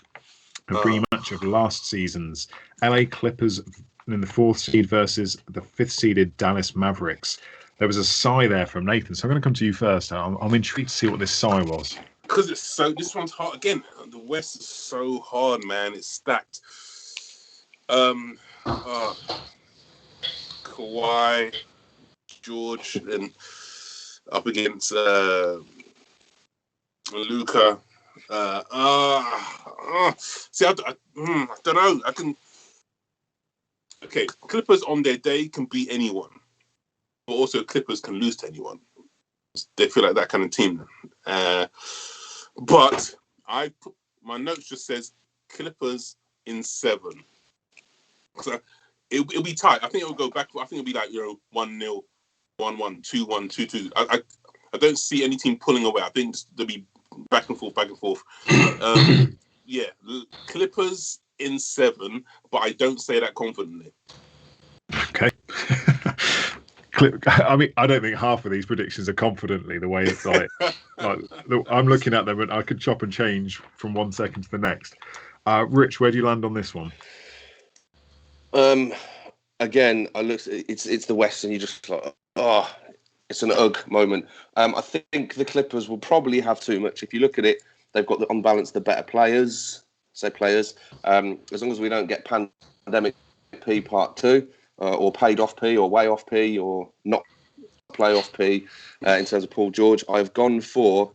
a rematch of last season's LA Clippers in the 4th seed versus the 5th seeded Dallas Mavericks. There was a sigh there from Nathan, so I'm going to come to you first. I'm intrigued to see what this sigh was. because it's so. This one's hard again. The West is so hard, man. It's stacked. Kawhi, George, and up against Luka. See, I don't know. Okay, Clippers on their day can beat anyone, but also Clippers can lose to anyone. They feel like that kind of team. But my notes just says Clippers in 7. So it'll be tight. I think it'll go back. I think it'll be like 1-0, 1-1, 2-1, 2-2. I don't see any team pulling away. I think there'll be back and forth. Clippers in 7, but I don't say that confidently. Okay. I mean, I don't think half of these predictions are confidently the way it's like I'm looking at them and I could chop and change from 1 second to the next. Rich, where do you land on this one? Again, I looked. It's the West, and you just like, it's an ugh moment. I think the Clippers will probably have too much. If you look at it, they've got on balance the better players. As long as we don't get pandemic P part 2, or paid off P, or way off P, or not playoff P, in terms of Paul George, I've gone for.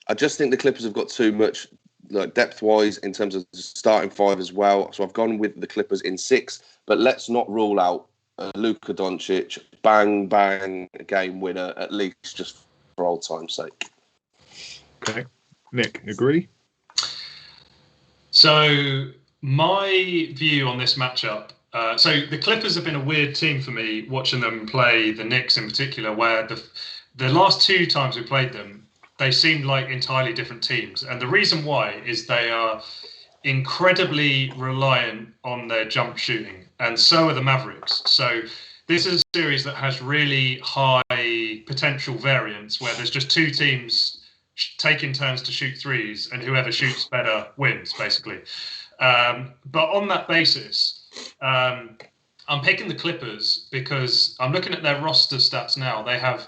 I just think the Clippers have got too much, like depth-wise, in terms of starting 5 as well. So I've gone with the Clippers in 6. But let's not rule out Luka Doncic bang game winner, at least just for old time's sake. Okay, Nick, agree? So my view on this matchup. So the Clippers have been a weird team for me, watching them play the Knicks in particular, where the last 2 times we played them, they seemed like entirely different teams. And the reason why is they are incredibly reliant on their jump shooting, and so are the Mavericks. So this is a series that has really high potential variance, where there's just 2 teams taking turns to shoot threes, and whoever shoots better wins, basically. But on that basis, I'm picking the Clippers because I'm looking at their roster stats now. They have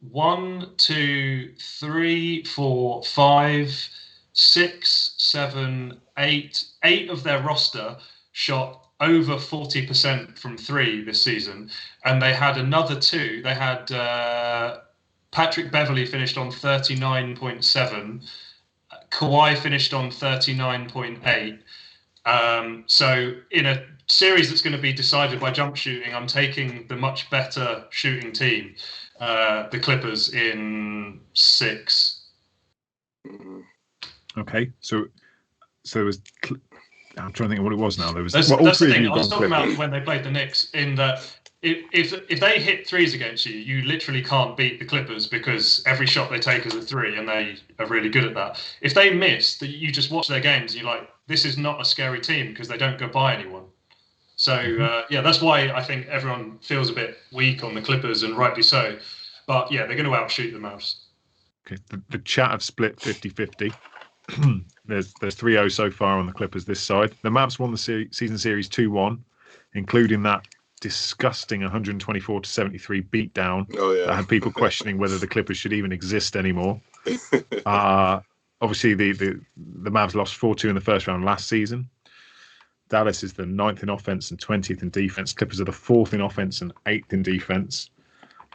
1, 2, 3, 4, 5, 6, 7, 8. 8 of their roster shot over 40% from 3 this season, and they had another 2. They had Patrick Beverley finished on 39.7. Kawhi finished on 39.8. So in a series that's going to be decided by jump shooting, I'm taking the much better shooting team, the Clippers, in 6. Okay, so there was. I'm trying to think of what it was now. There was. That's all the three of thing. you I was talking Clippers. about when they played the Knicks, in that if they hit threes against you, you literally can't beat the Clippers because every shot they take is a 3, and they are really good at that. If they miss, you just watch their games and you're like, this is not a scary team because they don't go by anyone. So that's why I think everyone feels a bit weak on the Clippers, and rightly so. But yeah, they're going to outshoot the Mavs. Okay, the chat have split 50-50. There's 3-0 so far on the Clippers this side. The Mavs won the season series 2-1, including that disgusting 124-73 beatdown that had people questioning whether the Clippers should even exist anymore. Obviously, the Mavs lost 4-2 in the first round last season. Dallas is the 9th in offense and 20th in defense. Clippers are the 4th in offense and 8th in defense.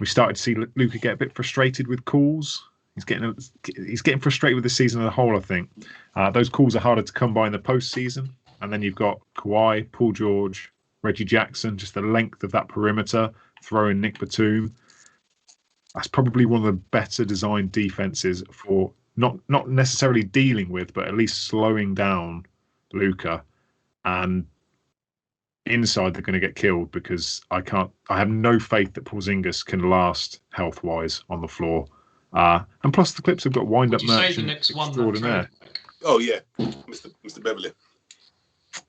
We started to see Luka get a bit frustrated with calls. He's getting frustrated with the season as a whole, I think. Those calls are harder to come by in the postseason. And then you've got Kawhi, Paul George, Reggie Jackson, just the length of that perimeter, throw in Nick Batum. That's probably one of the better designed defenses for not necessarily dealing with, but at least slowing down Luka. And inside, they're going to get killed because I have no faith that Porzingis can last health-wise on the floor. And plus, the Clips have got wind-up merchant extraordinaire. Oh yeah, Mr. Beverley.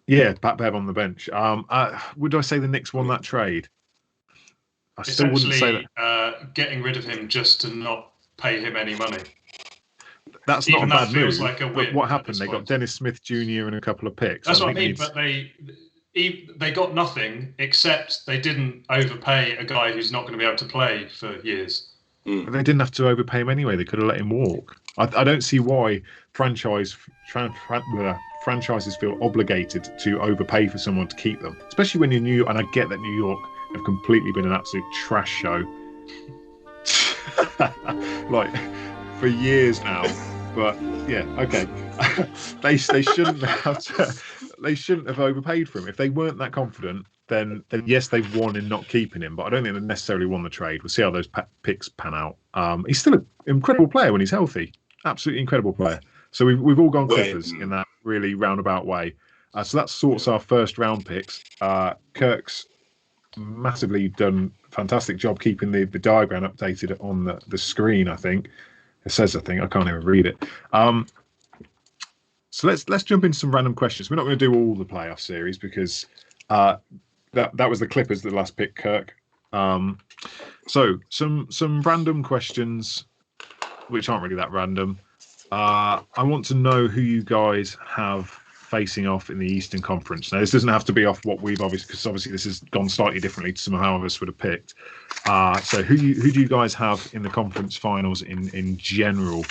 Yeah, Pat Bev on the bench. Would I say the Knicks won that trade? I still wouldn't say that. Getting rid of him just to not pay him any money. That's not a bad move. Like a win. But what happened? They got Dennis Smith Jr. and a couple of picks. That's what I mean. But they got nothing, except they didn't overpay a guy who's not going to be able to play for years. But they didn't have to overpay him anyway. They could have let him walk. I don't see why franchises feel obligated to overpay for someone to keep them, especially when you're New York. And I get that New York have completely been an absolute trash show, like for years now. But yeah, okay, they shouldn't have they shouldn't have overpaid for him. If they weren't that confident, then yes, they've won in not keeping him. But I don't think they necessarily won the trade. We'll see how those picks pan out. He's still an incredible player when he's healthy. Absolutely incredible player. So we've all gone Clippers in that really roundabout way. So that sorts our first round picks. Kirk's massively done fantastic job keeping the diagram updated on the screen. I think it says I can't even read it. So let's jump into some random questions. We're not going to do all the playoff series because that was the Clippers that last picked Kirk. So some random questions, which aren't really that random. I want to know who you guys have facing off in the Eastern Conference. Now, this doesn't have to be off what we've obviously this has gone slightly differently to some of how of us would have picked. So who do you guys have in the conference finals in general?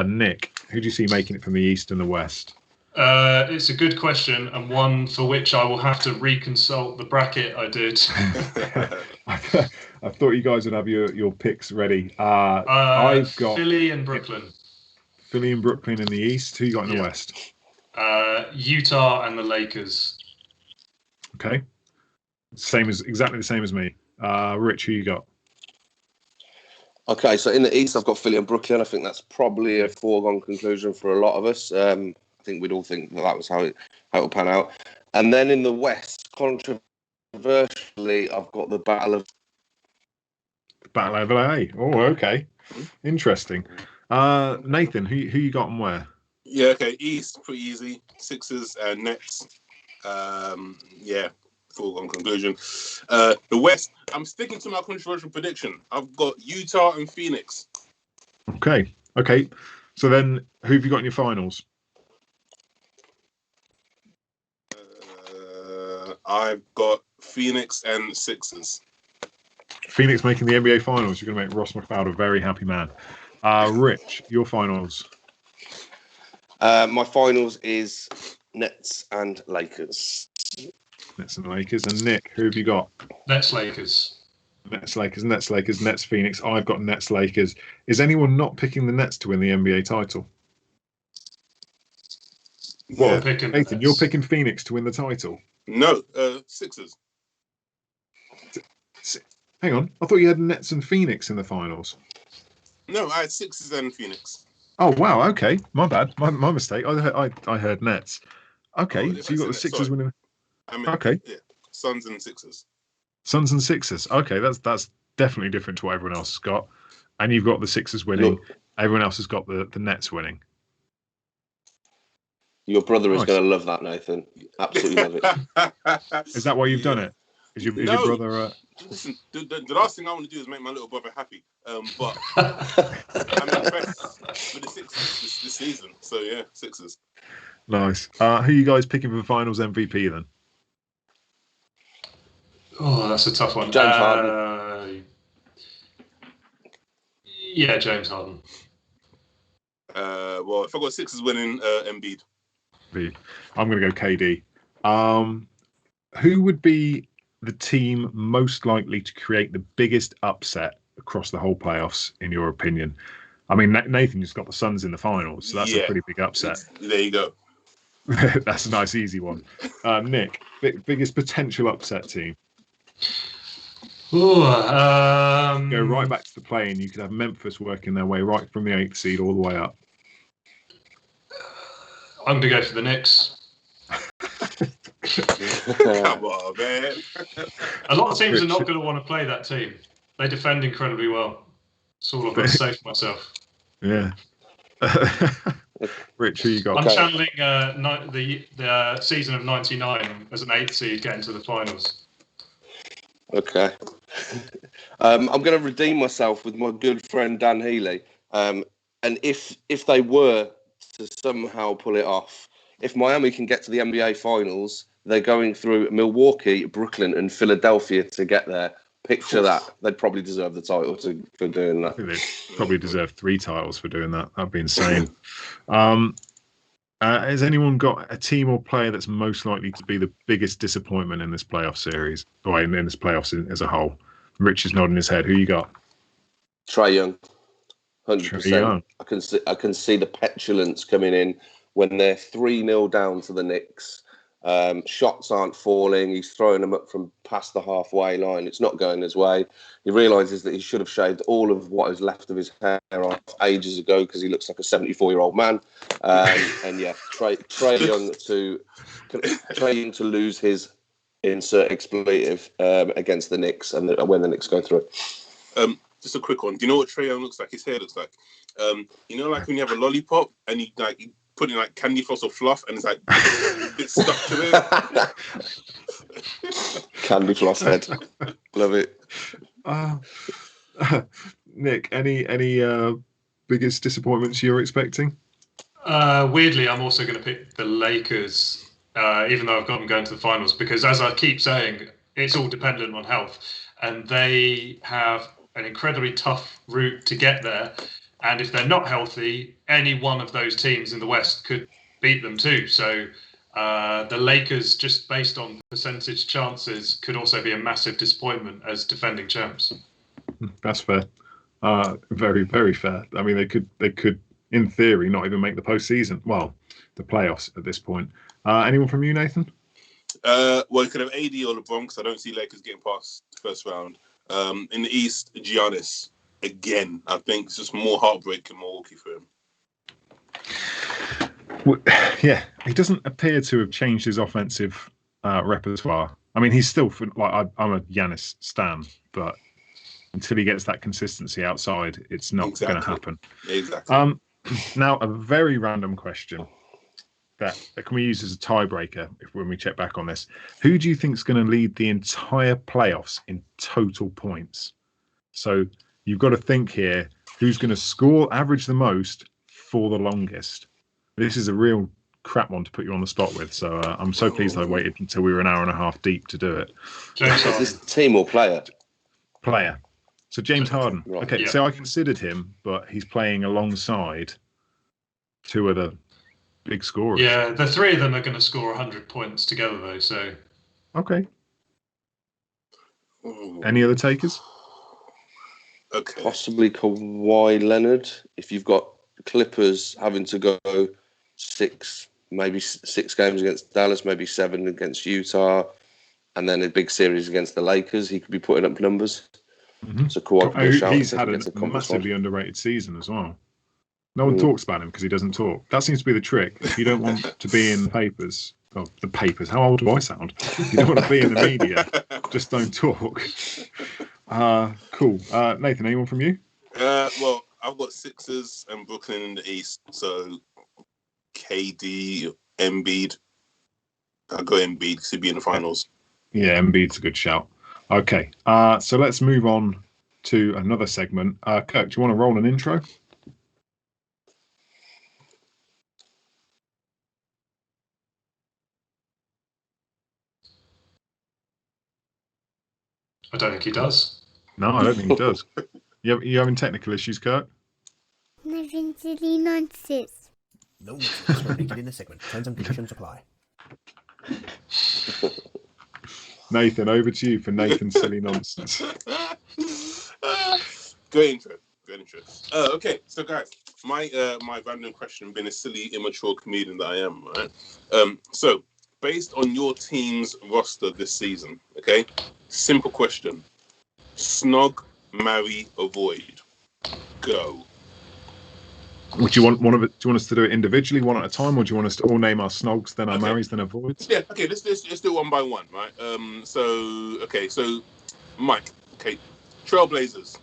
Nick, who do you see making it from the East and the West? It's a good question, and one for which I will have to reconsult the bracket I did. I thought you guys would have your picks ready. I've got Philly and Brooklyn. Philly and Brooklyn in the East. Who you got in the West? Utah and the Lakers. Okay. Exactly the same as me. Rich, who you got? Okay, so in the East, I've got Philly and Brooklyn. I think that's probably a foregone conclusion for a lot of us. I think we'd all think that was how it will pan out. And then in the West, controversially, I've got the Battle of LA. Oh, okay. Interesting. Nathan, who you got and where? Yeah, okay. East, pretty easy. Sixers and Nets. Foregone conclusion. The West, I'm sticking to my controversial prediction. I've got Utah and Phoenix. Okay. So then, who have you got in your finals? I've got Phoenix and Sixers. Phoenix making the NBA finals. You're going to make Ross McLeod a very happy man. Rich, your finals. My finals is Nets and Lakers. Nets and Lakers. And Nick, who have you got? Nets, Lakers. Nets, Phoenix. I've got Nets, Lakers. Is anyone not picking the Nets to win the NBA title? Yeah, Nathan, you're picking Phoenix to win the title? No, Sixers. Hang on. I thought you had Nets and Phoenix in the finals. No, I had Sixers and Phoenix. Oh, wow. Okay. My bad. My mistake. I heard Nets. Okay. So you got the Sixers winning. Okay. Yeah. Suns and Sixers. Suns and Sixers. Okay. That's definitely different to what everyone else has got. And you've got the Sixers winning. Look, everyone else has got the Nets winning. Your brother is going to love that, Nathan. Absolutely love it. Is that why you've done it? Is your brother... Listen, the last thing I want to do is make my little brother happy. But I'm impressed with the Sixers this season. So, yeah, Sixers. Nice. Who are you guys picking for the finals MVP then? Oh, that's a tough one. James Harden. Yeah, James Harden. Well, if I got Sixers winning, Embiid. I'm going to go KD. Who would be the team most likely to create the biggest upset across the whole playoffs, in your opinion? I mean, Nathan just got the Suns in the finals, so that's a pretty big upset. There you go. That's a nice, easy one. Nick, biggest potential upset team? Ooh, Go right back to the play-in. You could have Memphis working their way right from the 8th seed all the way up. I'm going to go for the Knicks. Come on, man. A lot of teams are not going to want to play that team. They defend incredibly well. That's all I've got to say for myself. Yeah. Rich, who you got? I'm channeling the season of '99 as an 8th seed getting to the finals. Okay. I'm going to redeem myself with my good friend Dan Healy. And if they were to somehow pull it off, if Miami can get to the NBA finals, they're going through Milwaukee, Brooklyn, and Philadelphia to get there. picture that. They'd probably deserve the title for doing that. I think they probably deserve 3 titles for doing that. That'd be insane. Has anyone got a team or player that's most likely to be the biggest disappointment in this playoff series, or in this playoffs as a whole? Rich is nodding his head. Who you got? Trae Young, Trae Young. 100%. I can see the petulance coming in when they're 3-0 down to the Knicks. Shots aren't falling. He's throwing them up from past the halfway line. It's not going his way. He realises that he should have shaved all of what is left of his hair off ages ago because he looks like a 74-year-old man. And yeah, Trae Young to lose his insert expletive against the Knicks and when the Knicks go through it. Just a quick one. Do you know what Trae Young looks like? His hair looks like, like when you have a lollipop and you put in like candy floss or fluff and it's like a bit stuck to it. Candy floss head. Love it. Nick, any biggest disappointments you're expecting? Weirdly, I'm also going to pick the Lakers, even though I've got them going to the finals, because as I keep saying, it's all dependent on health. And they have an incredibly tough route to get there. And if they're not healthy, any one of those teams in the West could beat them too. So the Lakers, just based on percentage chances, could also be a massive disappointment as defending champs. That's fair. Very, very fair. I mean, they could, in theory, not even make the postseason. Well, the playoffs at this point. Anyone from you, Nathan? Well, you could have AD or LeBron, because I don't see Lakers getting past the first round. In the East, Giannis. Again, I think it's just more heartbreak in Milwaukee for him. Well, yeah, he doesn't appear to have changed his offensive repertoire. I mean, he's still I'm a Giannis stan, but until he gets that consistency outside, it's not going to happen. Exactly. Now, a very random question that can we use as a tiebreaker when we check back on this? Who do you think is going to lead the entire playoffs in total points? So you've got to think here, who's going to average the most for the longest? This is a real crap one to put you on the spot with. So I'm so pleased I waited until we were an hour and a half deep to do it. Is this team or player? Player. So James Harden. Right. Okay, so I considered him, but he's playing alongside 2 of the big scorers. Yeah, the 3 of them are going to score 100 points together, though. So okay. Any other takers? Okay. Possibly Kawhi Leonard. If you've got Clippers having to go 6 games against Dallas, maybe 7 against Utah, and then a big series against the Lakers, he could be putting up numbers. Mm-hmm. So Kawhi he's had a massively underrated season as well. No one talks about him because he doesn't talk. That seems to be the trick. If you don't want to be in the papers, how old do I sound? If you don't want to be in the media, just don't talk. Cool. Nathan, anyone from you? Well, I've got Sixers and Brooklyn in the East. So KD, Embiid. I'll go Embiid because he'll be in the finals. Yeah, Embiid's a good shout. Okay, so let's move on to another segment. Kirk, do you want to roll an intro? I don't think he does. No, I don't think he does. You having technical issues, Kirk? Nothing silly nonsense. No nonsense permitted in this segment. Terms and conditions apply. Nathan, over to you for Nathan's silly nonsense. Great intro. Okay, so guys, my random question, being a silly, immature comedian that I am, right? So, based on your team's roster this season, okay? Simple question. Snog, marry, avoid. Go. Would you want do you want us to do it individually, one at a time, or do you want us to all name our snogs, then our marries, then avoids? Yeah, okay, let's do one by one, right? So Mike, okay, Trailblazers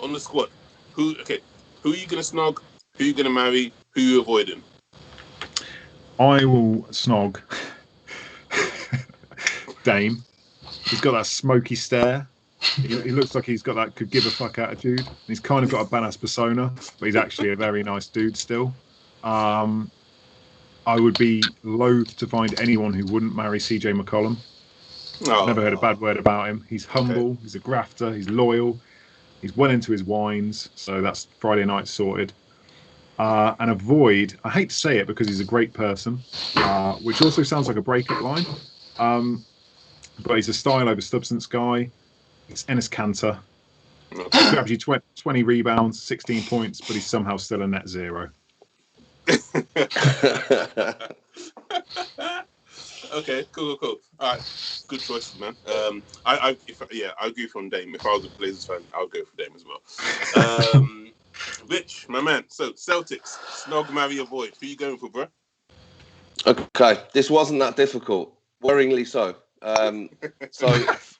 on the squad. Who are you gonna snog? Who are you gonna marry? Who are you avoiding? I will snog Dame. He's got that smoky stare. He looks like he's got that could give a fuck attitude. He's kind of got a badass persona, but he's actually a very nice dude still. I would be loath to find anyone who wouldn't marry CJ McCollum. Never heard a bad word about him. He's humble. He's a grafter. He's loyal. He's well into his wines. So that's Friday night sorted. And avoid, I hate to say it because he's a great person, which also sounds like a breakup line. But he's a style over substance guy. It's Enes Kanter. He grabs you 20 rebounds, 16 points, but he's somehow still a net zero. Okay, cool. All right, good choices, man. I agree from Dame. If I was a Blazers fan, I would go for Dame as well. Rich, my man. So Celtics, snog, marry, avoid. Who are you going for, bro? Okay, this wasn't that difficult. Worryingly so. So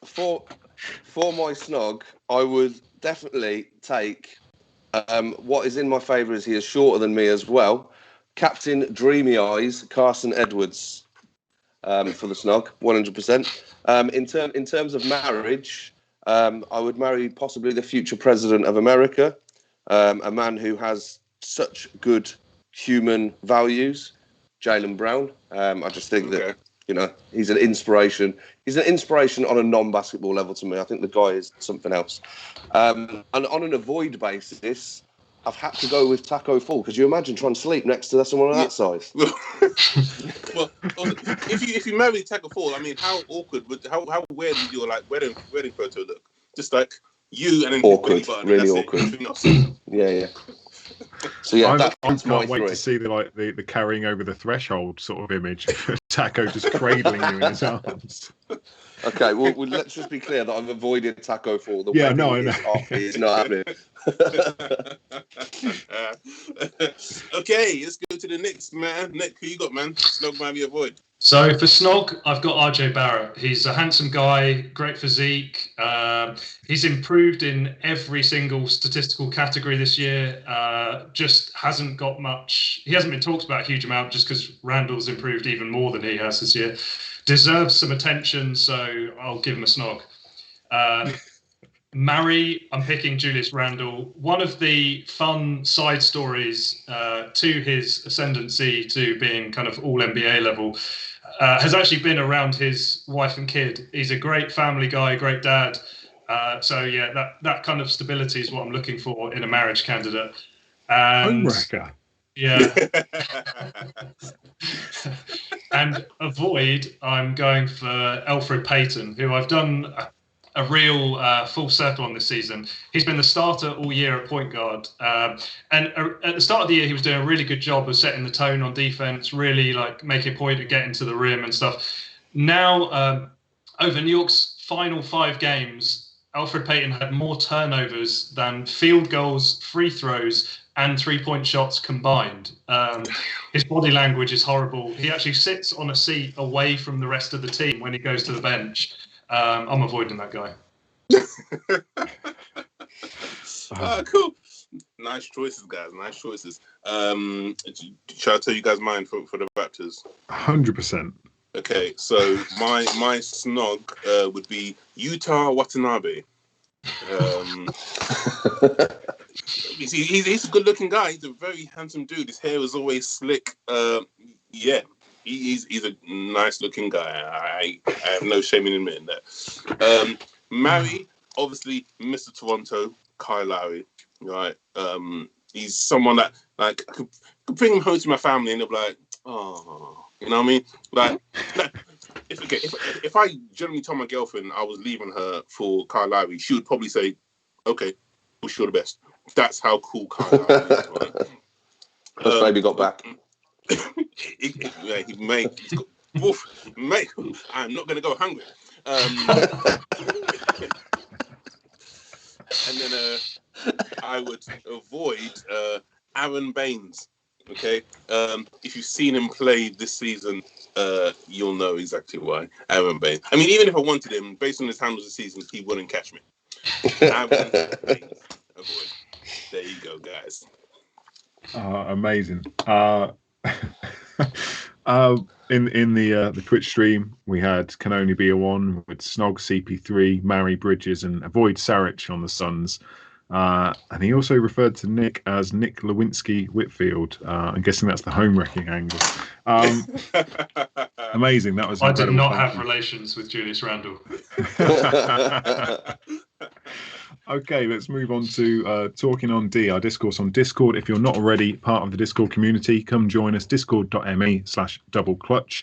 for my snog, I would definitely take what is in my favour is he is shorter than me as well. Captain Dreamy Eyes, Carson Edwards, for the snog, 100%. In terms of marriage, I would marry possibly the future president of America, a man who has such good human values, Jaylen Brown. I just think that he's an inspiration. He's an inspiration on a non-basketball level to me. I think the guy is something else. And on an avoid basis, I've had to go with Taco Fall. Could you imagine trying to sleep next to someone of that size? Well, if you marry Taco Fall, I mean, how awkward how weird would your wedding photo look? Just like you and then awkward, really awkward. Yeah. So yeah, I that's my can't wait to see the carrying over the threshold sort of image of Taco just cradling you in his arms. Okay, well, let's just be clear that I've avoided Taco Fall. I know. It's not happening. Okay, let's go to the Knicks, man. Nick, who you got, man? Snog, marry, avoid. So for Snog, I've got RJ Barrett. He's a handsome guy, great physique. He's improved in every single statistical category this year. Just hasn't got much. He hasn't been talked about a huge amount just because Randall's improved even more than he has this year. Deserves some attention, so I'll give him a Snog. Marry, I'm picking Julius Randle. One of the fun side stories to his ascendancy to being kind of all NBA level has actually been around his wife and kid. He's a great family guy, great dad. So yeah, that kind of stability is what I'm looking for in a marriage candidate. Homewrecker. Yeah. And avoid, I'm going for Elfrid Payton, who I've done a real full circle on this season. He's been the starter all year at point guard. And at the start of the year, he was doing a really good job of setting the tone on defense, really making a point of getting to the rim and stuff. Now, over New York's final 5 games, Elfrid Payton had more turnovers than field goals, free throws, and 3-point shots combined. His body language is horrible. He actually sits on a seat away from the rest of the team when he goes to the bench. I'm avoiding that guy. Cool. Nice choices, guys. Nice choices. Shall I tell you guys mine for the Raptors? 100%. Okay, so my snog would be Utah Watanabe. He's a good-looking guy. He's a very handsome dude. His hair is always slick. He's a nice-looking guy. I have no shame in admitting that. Marry, obviously, Mr. Toronto, Kyle Lowry. Right? He's someone that I could bring him home to my family, and they'll be like, "Oh," you know what I mean? If I generally told my girlfriend I was leaving her for Kyle Lowry, she would probably say, "Okay, wish you all the best." That's how cool Kyle Lowry is. Right? Plus, baby got back. He may. Mate, I'm not going to go hungry. And then I would avoid Aaron Baines. Okay, if you've seen him play this season, you'll know exactly why. Aaron Baines. I mean, even if I wanted him, based on his handles this season, he wouldn't catch me. Aaron Baines. Avoid. There you go, guys. Amazing. In the Twitch stream, we had Can Only Be a One with Snog, CP3, Mary Bridges, and Avoid Saric on the Suns. And he also referred to Nick as Nick Lewinsky Whitfield. I'm guessing that's the home wrecking angle. Amazing. That was I did incredible. not Thank have you. relations with Julius Randle. Okay, let's move on to Talking on D, our discourse on Discord. If you're not already part of the Discord community, come join us, discord.me/doubleclutch.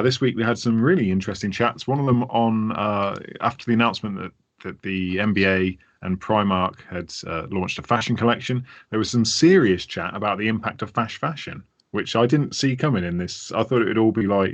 This week we had some really interesting chats. One of them on after the announcement that the NBA and Primark had launched a fashion collection. There was some serious chat about the impact of fast fashion, which I didn't see coming in this. I thought it would all be like,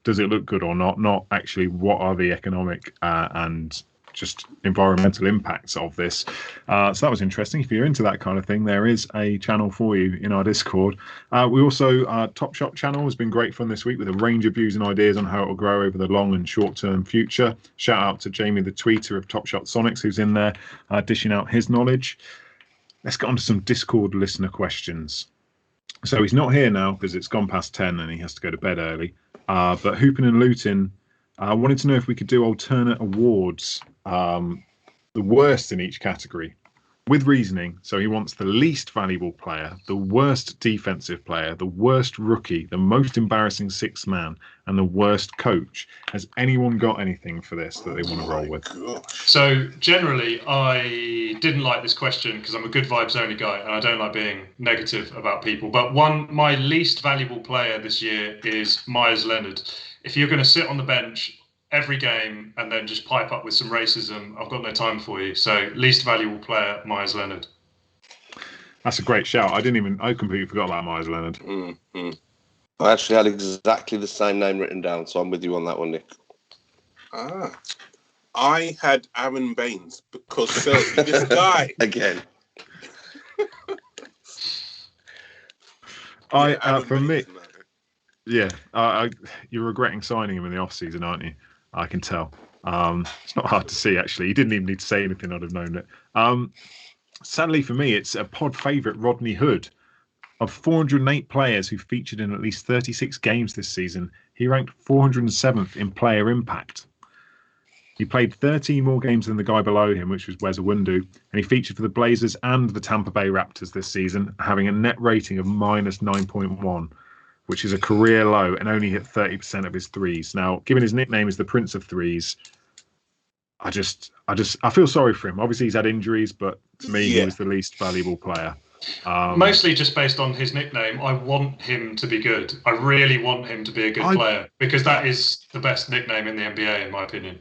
does it look good or not? Not actually what are the economic and just environmental impacts of this. So that was interesting. If you're into that kind of thing, there is a channel for you in our Discord. We also, Top Shop channel has been great fun this week with a range of views and ideas on how it will grow over the long and short term future. Shout out to Jamie, the tweeter of Top Shot Sonics, who's in there dishing out his knowledge. Let's get on to some Discord listener questions. So he's not here now because it's gone past 10 and he has to go to bed early. But Hoopin' and Lutin wanted to know if we could do alternate awards, the worst in each category, with reasoning. So he wants the least valuable player, the worst defensive player, the worst rookie, the most embarrassing sixth man, and the worst coach. Has anyone got anything for this that they want to roll with? So generally, I didn't like this question because I'm a good vibes only guy and I don't like being negative about people. But my least valuable player this year is Myers Leonard. If you're going to sit on the bench every game and then just pipe up with some racism, I've got no time for you. So least valuable player, Myers Leonard. That's a great shout. I completely forgot about Myers Leonard. Mm-hmm. I actually had exactly the same name written down, so I'm with you on that one, Nick. I had Aaron Baines because this guy again. For me, yeah, you're regretting signing him in the off season, aren't you? I can tell. It's not hard to see, actually. He didn't even need to say anything. I'd have known it. Sadly for me, it's a pod favourite, Rodney Hood. Of 408 players who featured in at least 36 games this season, he ranked 407th in player impact. He played 13 more games than the guy below him, which was Wes Iwundu, and he featured for the Blazers and the Tampa Bay Raptors this season, having a net rating of minus 9.1. Which is a career low, and only hit 30% of his threes. Now, given his nickname is the Prince of Threes, I feel sorry for him. Obviously, he's had injuries, but to me, he was the least valuable player. Mostly just based on his nickname. I want him to be good. I really want him to be a good player because that is the best nickname in the NBA, in my opinion.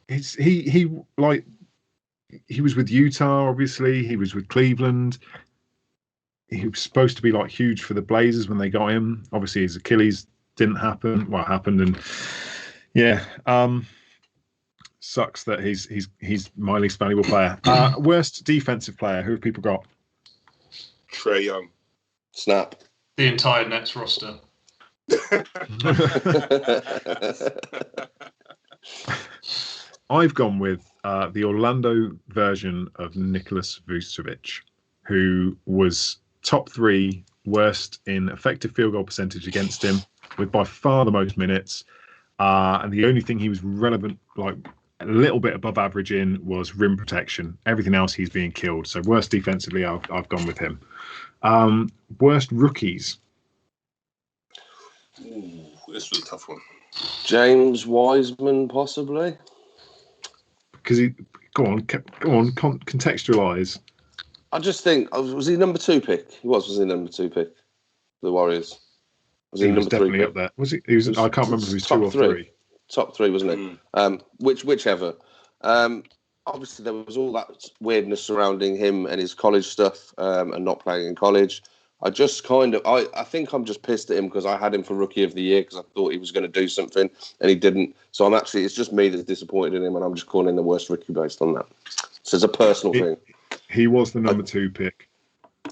He was with Utah, obviously. He was with Cleveland. He was supposed to be like huge for the Blazers when they got him. Obviously, his Achilles didn't happen. What happened? And yeah, sucks that he's my least valuable player. Worst defensive player. Who have people got? Trae Young. Snap. The entire Nets roster. I've gone with the Orlando version of Nicholas Vucevic, who was top 3 worst in effective field goal percentage against him, with by far the most minutes. And the only thing he was relevant, like a little bit above average in, was rim protection. Everything else, he's being killed. So worst defensively, I've gone with him. Worst rookies. Ooh, this was a tough one. James Wiseman, possibly. Because go on, contextualise. I just think, was he number 2 pick? He was he number 2 pick? The Warriors. Was he number 3 pick? Up there. Was he? I can't remember if he was 2 or 3. Top 3, wasn't it? Whichever. Obviously, there was all that weirdness surrounding him and his college stuff and not playing in college. I just I think I'm just pissed at him because I had him for Rookie of the Year because I thought he was going to do something and he didn't. So it's just me that's disappointed in him and I'm just calling him the worst rookie based on that. So it's a personal thing. He was the number 2 pick.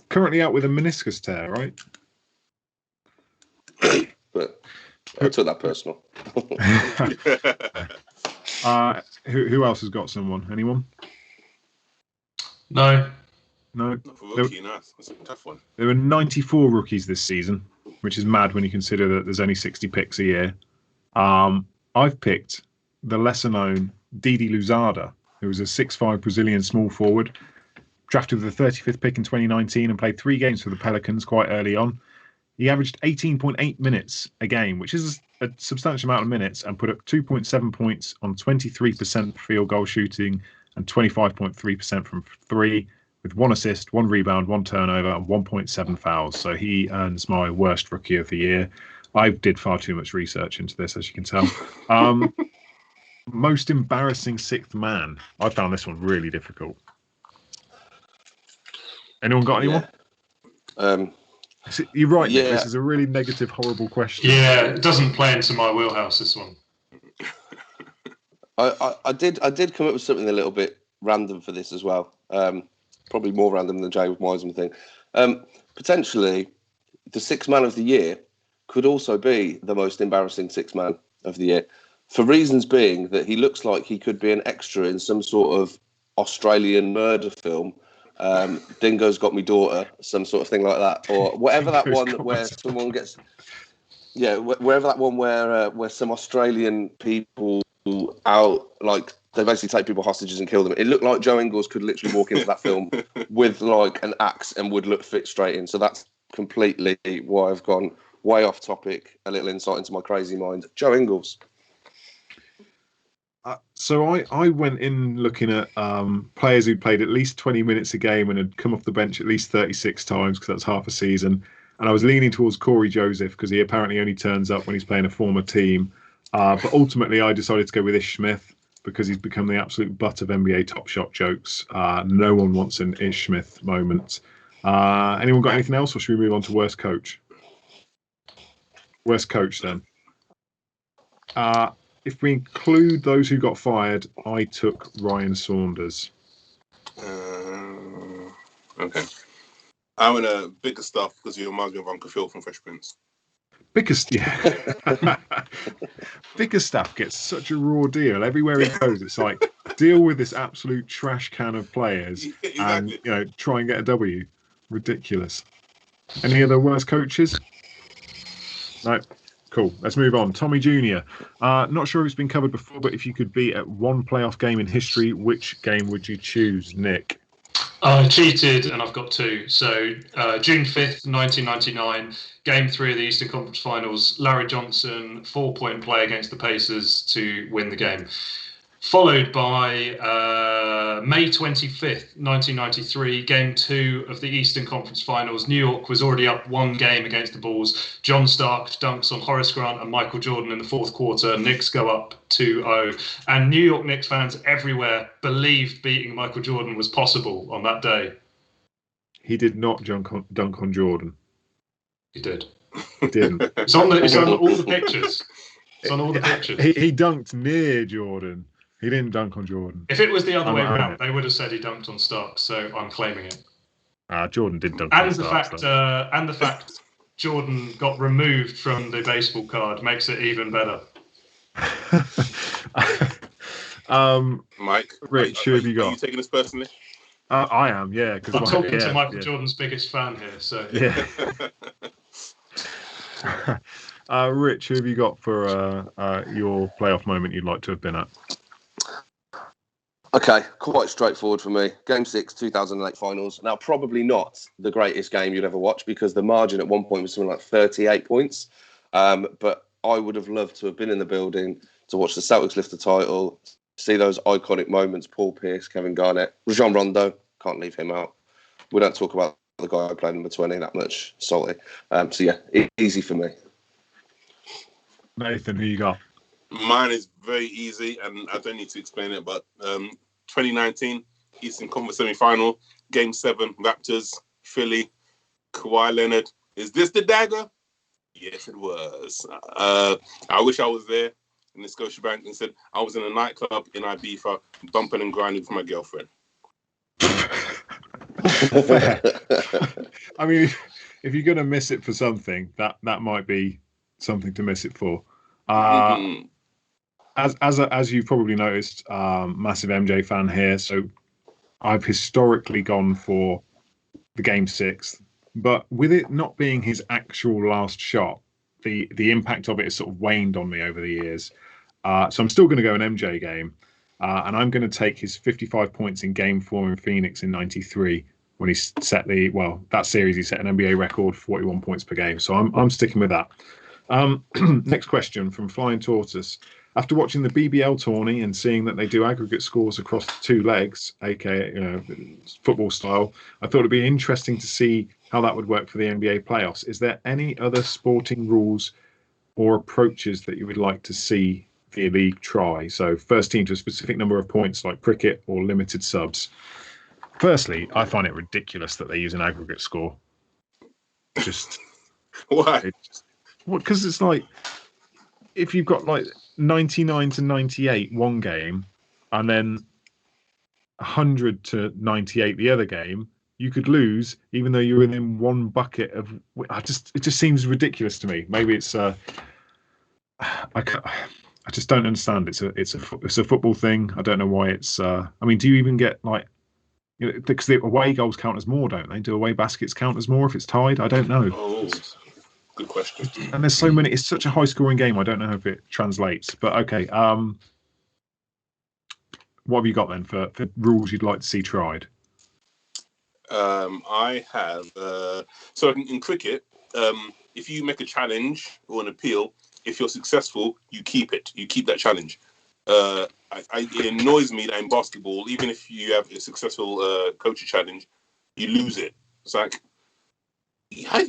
Currently out with a meniscus tear, right? But I took that personal. Who else has got someone? Anyone? No. Not for rookie, that's a tough one. There were 94 rookies this season, which is mad when you consider that there's only 60 picks a year. I've picked the lesser-known Didi Louzada, who was a 6'5" Brazilian small forward, drafted with the 35th pick in 2019 and played 3 games for the Pelicans quite early on. He averaged 18.8 minutes a game, which is a substantial amount of minutes and put up 2.7 points on 23% field goal shooting and 25.3% from three, with 1 assist, 1 rebound, 1 turnover, and 1.7 fouls. So he earns my worst rookie of the year. I did far too much research into this, as you can tell. Most embarrassing sixth man. I found this one really difficult. Anyone got anyone? You're right, Nick. This is a really negative, horrible question. Yeah, it doesn't play into my wheelhouse, this one. I did come up with something a little bit random for this as well. Probably more random than the Jay Wiseman thing. Potentially, the sixth man of the year could also be the most embarrassing sixth man of the year, for reasons being that he looks like he could be an extra in some sort of Australian murder film. Dingo's Got Me Daughter, some sort of thing like that, or whatever that one where someone gets, wherever that one where some Australian people out, like they basically take people hostages and kill them. It looked like Joe Ingles could literally walk into that film with like an axe and would look fit straight in. So that's completely why I've gone way off topic. A little insight into my crazy mind. Joe Ingles. So I went in looking at players who played at least 20 minutes a game and had come off the bench at least 36 times, because that's half a season. And I was leaning towards Corey Joseph because he apparently only turns up when he's playing a former team. But ultimately, I decided to go with Ish Smith because he's become the absolute butt of NBA Top Shot jokes. No one wants an Ish Smith moment. Anyone got anything else, or should we move on to worst coach? Worst coach, then. If we include those who got fired, I took Ryan Saunders. Okay. I went a bigger stuff because you're Margaret Von Phil from Fresh Prince. Bickerstaff gets such a raw deal everywhere he goes. It's like, deal with this absolute trash can of players and try and get a W. Ridiculous. Any other worst coaches? No. Cool. Let's move on. Tommy Jr. Not sure if it's been covered before, but if you could be at one playoff game in history, which game would you choose, Nick? I cheated, and I've got two. So June 5th, 1999, Game 3 of the Eastern Conference Finals, Larry Johnson, 4-point play against the Pacers to win the game. Followed by May 25th, 1993, Game 2 of the Eastern Conference Finals. New York was already up 1 game against the Bulls. John Stark dunks on Horace Grant and Michael Jordan in the fourth quarter. Knicks go up 2-0. And New York Knicks fans everywhere believed beating Michael Jordan was possible on that day. He did not dunk on Jordan. He did. He didn't. It's on all the pictures. It's on all the pictures. He dunked near Jordan. He didn't dunk on Jordan. If it was the other way around, they would have said he dunked on Starks, so I'm claiming it. Jordan did dunk on Starks. And the fact Jordan got removed from the baseball card makes it even better. Mike, Rich, who have you got? Are you taking this personally? I am, yeah. I'm talking to Michael Jordan's biggest fan here, so yeah. Rich, who have you got for your playoff moment you'd like to have been at? Okay, quite straightforward for me. Game 6, 2008 finals. Now, probably not the greatest game you'd ever watch because the margin at one point was something like 38 points. But I would have loved to have been in the building to watch the Celtics lift the title, see those iconic moments, Paul Pierce, Kevin Garnett, Rajon Rondo, can't leave him out. We don't talk about the guy who played number 20 that much, salty. So yeah, easy for me. Nathan, who you got? Mine is very easy, and I don't need to explain it, but 2019 Eastern Conference semi-final, Game 7, Raptors, Philly, Kawhi Leonard. Is this the dagger? Yes, it was. I wish I was there in the Scotiabank and said I was in a nightclub in Ibiza, bumping and grinding for my girlfriend. I mean, if you're going to miss it for something, that might be something to miss it for. As you've probably noticed, massive MJ fan here, so I've historically gone for the Game 6, but with it not being his actual last shot, the impact of it has sort of waned on me over the years. So I'm still going to go an MJ game, and I'm going to take his 55 points in Game 4 in Phoenix in '93 when he set that series he set an NBA record, 41 points per game. So I'm sticking with that. Next question from Flying Tortoise. After watching the BBL tourney and seeing that they do aggregate scores across the two legs, aka football style, I thought it'd be interesting to see how that would work for the NBA playoffs. Is there any other sporting rules or approaches that you would like to see the league try? So first team to a specific number of points like cricket or limited subs. Firstly, I find it ridiculous that they use an aggregate score. Just why? Because it's like if you've got like 99 to 98 one game and then 100 to 98 the other game, you could lose even though you're within one bucket of. It just seems ridiculous to me. Maybe it's I just don't understand. It's a football thing. I don't know why it's. I mean, do you even get like? Because the away goals count as more, don't they? Do away baskets count as more if it's tied? I don't know. Oh, good question. And there's so many. It's such a high-scoring game. I don't know if it translates. But okay. What have you got then for rules you'd like to see tried? I have. So in cricket, if you make a challenge or an appeal, if you're successful, you keep it. You keep that challenge. It annoys me that in basketball, even if you have a successful coaching challenge, you lose it. It's like I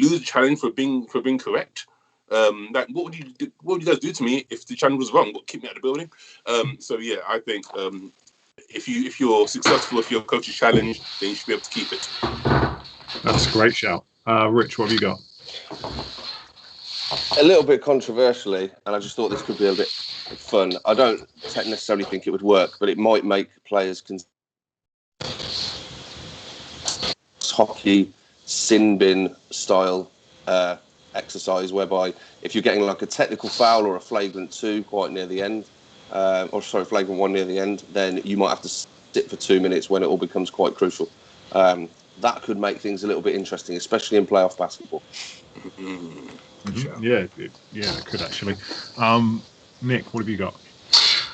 lose a challenge for being correct. Like what would you guys do to me if the challenge was wrong? What, keep me out of the building? So yeah, I think if you're successful, if your coach's challenge, then you should be able to keep it. That's a great shout. Rich, what have you got? A little bit controversially, and I just thought this could be a bit fun. I don't necessarily think it would work, but it might make players hockey sin bin style exercise, whereby if you're getting like a technical foul or a flagrant 2 quite near the end, flagrant 1 near the end, then you might have to sit for 2 minutes when it all becomes quite crucial. That could make things a little bit interesting, especially in playoff basketball. Mm-hmm. Yeah, it could actually. Nick, what have you got?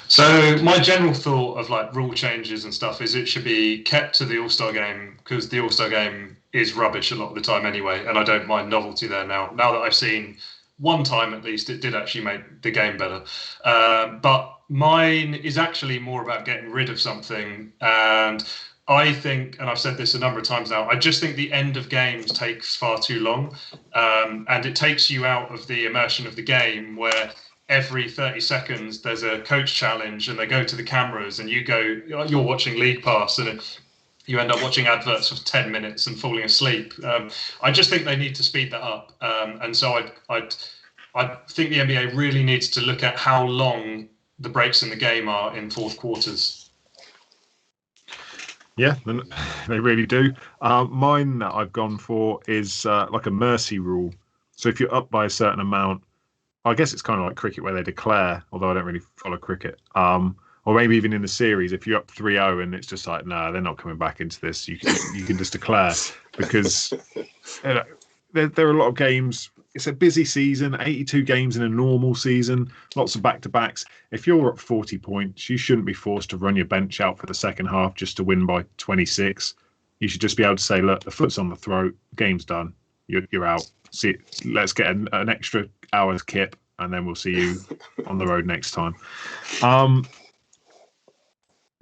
So my general thought of like rule changes and stuff is it should be kept to the All-Star game, because the All-Star game is rubbish a lot of the time anyway, and I don't mind novelty there now. Now that I've seen one time at least, it did actually make the game better. But mine is actually more about getting rid of something, and I think, and I've said this a number of times now, I just think the end of games takes far too long, and it takes you out of the immersion of the game where every 30 seconds there's a coach challenge and they go to the cameras and you're watching League Pass and you end up watching adverts for 10 minutes and falling asleep. I just think they need to speed that up. And so I think the NBA really needs to look at how long the breaks in the game are in fourth quarters. Yeah, they really do. Mine that I've gone for is like a mercy rule. So if you're up by a certain amount, I guess it's kind of like cricket where they declare, although I don't really follow cricket. Or maybe even in the series, if you're up 3-0 and it's just like, no, they're not coming back into this, you can just declare, because there are a lot of games. It's a busy season, 82 games in a normal season, lots of back-to-backs. If you're up 40 points, you shouldn't be forced to run your bench out for the second half just to win by 26. You should just be able to say, look, the foot's on the throat, game's done, you're out. See, let's get an extra hour's kip, and then we'll see you on the road next time.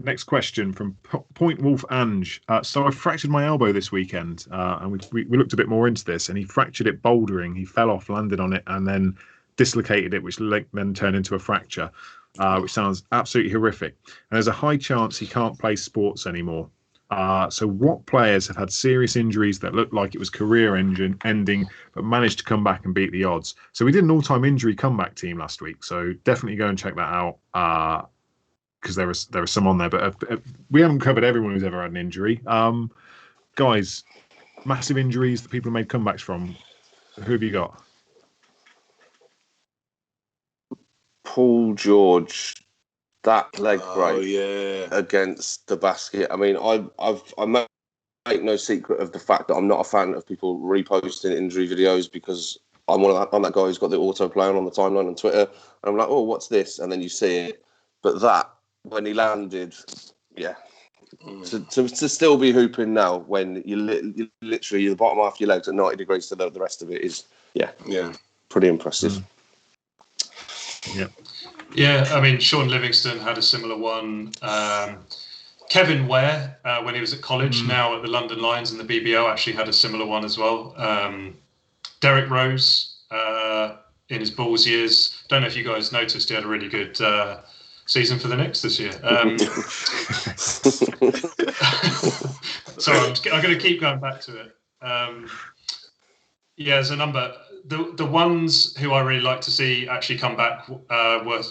Next question from Point Wolf Ange. So I fractured my elbow this weekend, and we looked a bit more into this, and he fractured it bouldering. He fell off, landed on it, and then dislocated it, which then turned into a fracture, which sounds absolutely horrific. And there's a high chance he can't play sports anymore. So what players have had serious injuries that looked like it was career ending, but managed to come back and beat the odds? So we did an all-time injury comeback team last week, so definitely go and check that out, because there are some on there, but we haven't covered everyone who's ever had an injury. Guys, massive injuries that people have made comebacks from. Who have you got? Paul George, that leg break against the basket. I mean, I make no secret of the fact that I'm not a fan of people reposting injury videos, because I'm that guy who's got the autoplay on the timeline on Twitter, and I'm like, oh, what's this? And then you see it. But that, when he landed, to still be hooping now when you literally the bottom half of your legs at 90 degrees to the rest of it is, yeah. pretty impressive. Yeah. Yeah, I mean, Sean Livingston had a similar one. Kevin Ware, when he was at college, now at the London Lions and the BBL, actually had a similar one as well. Derek Rose, in his Bulls years, don't know if you guys noticed, he had a really good season for the Knicks this year. Sorry, I'm going to keep going back to it. Yeah, there's a number. The ones who I really like to see actually come back were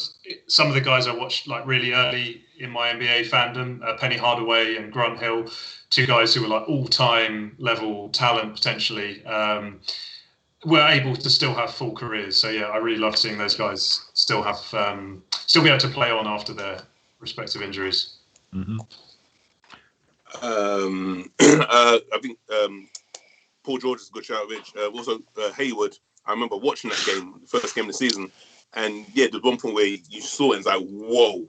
some of the guys I watched like really early in my NBA fandom, Penny Hardaway and Grant Hill, two guys who were like all-time level talent potentially, were able to still have full careers. So yeah, I really love seeing those guys still have still be able to play on after their respective injuries. Mm-hmm. I think Paul George is a good shout, Rich. Also, Hayward. I remember watching that game, the first game of the season, and yeah, there's one point where you saw it and it's like, whoa.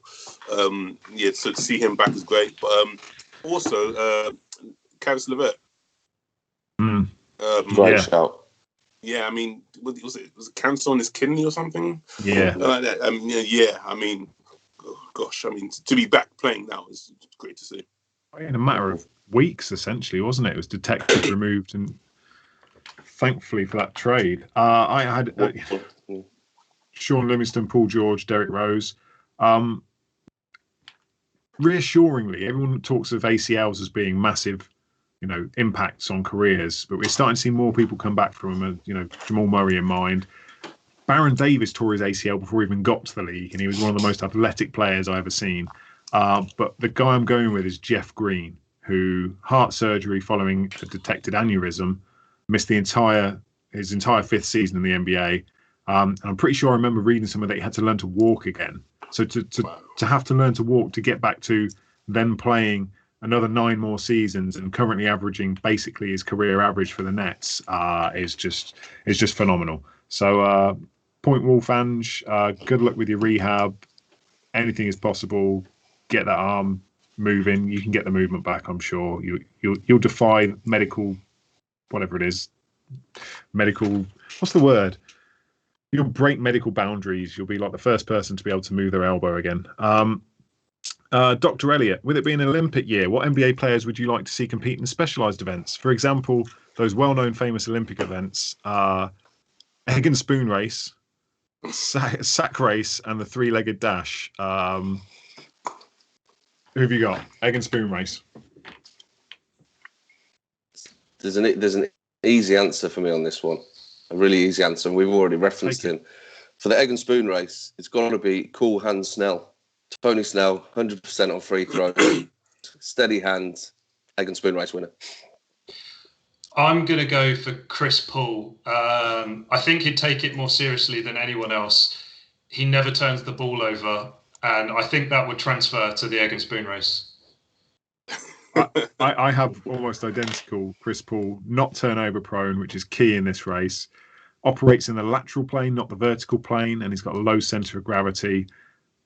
Yeah, so to see him back is great. But also, Caris LeVert. Great shout. Yeah, I mean, was it cancer on his kidney or something? Yeah. Like that. I mean, yeah, I mean, gosh, I mean, to be back playing now is great to see. In a matter of weeks, essentially, wasn't it? It was detected, removed, and thankfully for that trade. I had Sean Livingston, Paul George, Derek Rose. Reassuringly, everyone talks of ACLs as being massive, impacts on careers, but we're starting to see more people come back from them. Jamal Murray in mind. Baron Davis tore his ACL before he even got to the league, and he was one of the most athletic players I've ever seen. But the guy I'm going with is Jeff Green, who heart surgery following a detected aneurysm, missed his entire fifth season in the NBA. And I'm pretty sure I remember reading somewhere that he had to learn to walk again. So to have to learn to walk to get back to then playing another 9 more seasons and currently averaging basically his career average for the Nets is just phenomenal. So Point Wolfange, good luck with your rehab. Anything is possible. Get that arm moving. You can get the movement back. I'm sure you'll defy medical, whatever it is. Medical. What's the word? You'll break medical boundaries. You'll be like the first person to be able to move their elbow again. Dr. Elliott, with it being an Olympic year, what NBA players would you like to see compete in specialised events? For example, those well-known famous Olympic events, egg and spoon race, sack race, and the 3-legged dash. Who have you got? Egg and spoon race. There's an easy answer for me on this one. A really easy answer, and we've already referenced him. For the egg and spoon race, it's got to be Cool Hand Snell. Tony Snell, 100% on free throw. Steady hand, egg and spoon race winner. I'm going to go for Chris Paul. I think he'd take it more seriously than anyone else. He never turns the ball over, and I think that would transfer to the egg and spoon race. I have almost identical Chris Paul, not turnover prone, which is key in this race. Operates in the lateral plane, not the vertical plane, and he's got a low centre of gravity.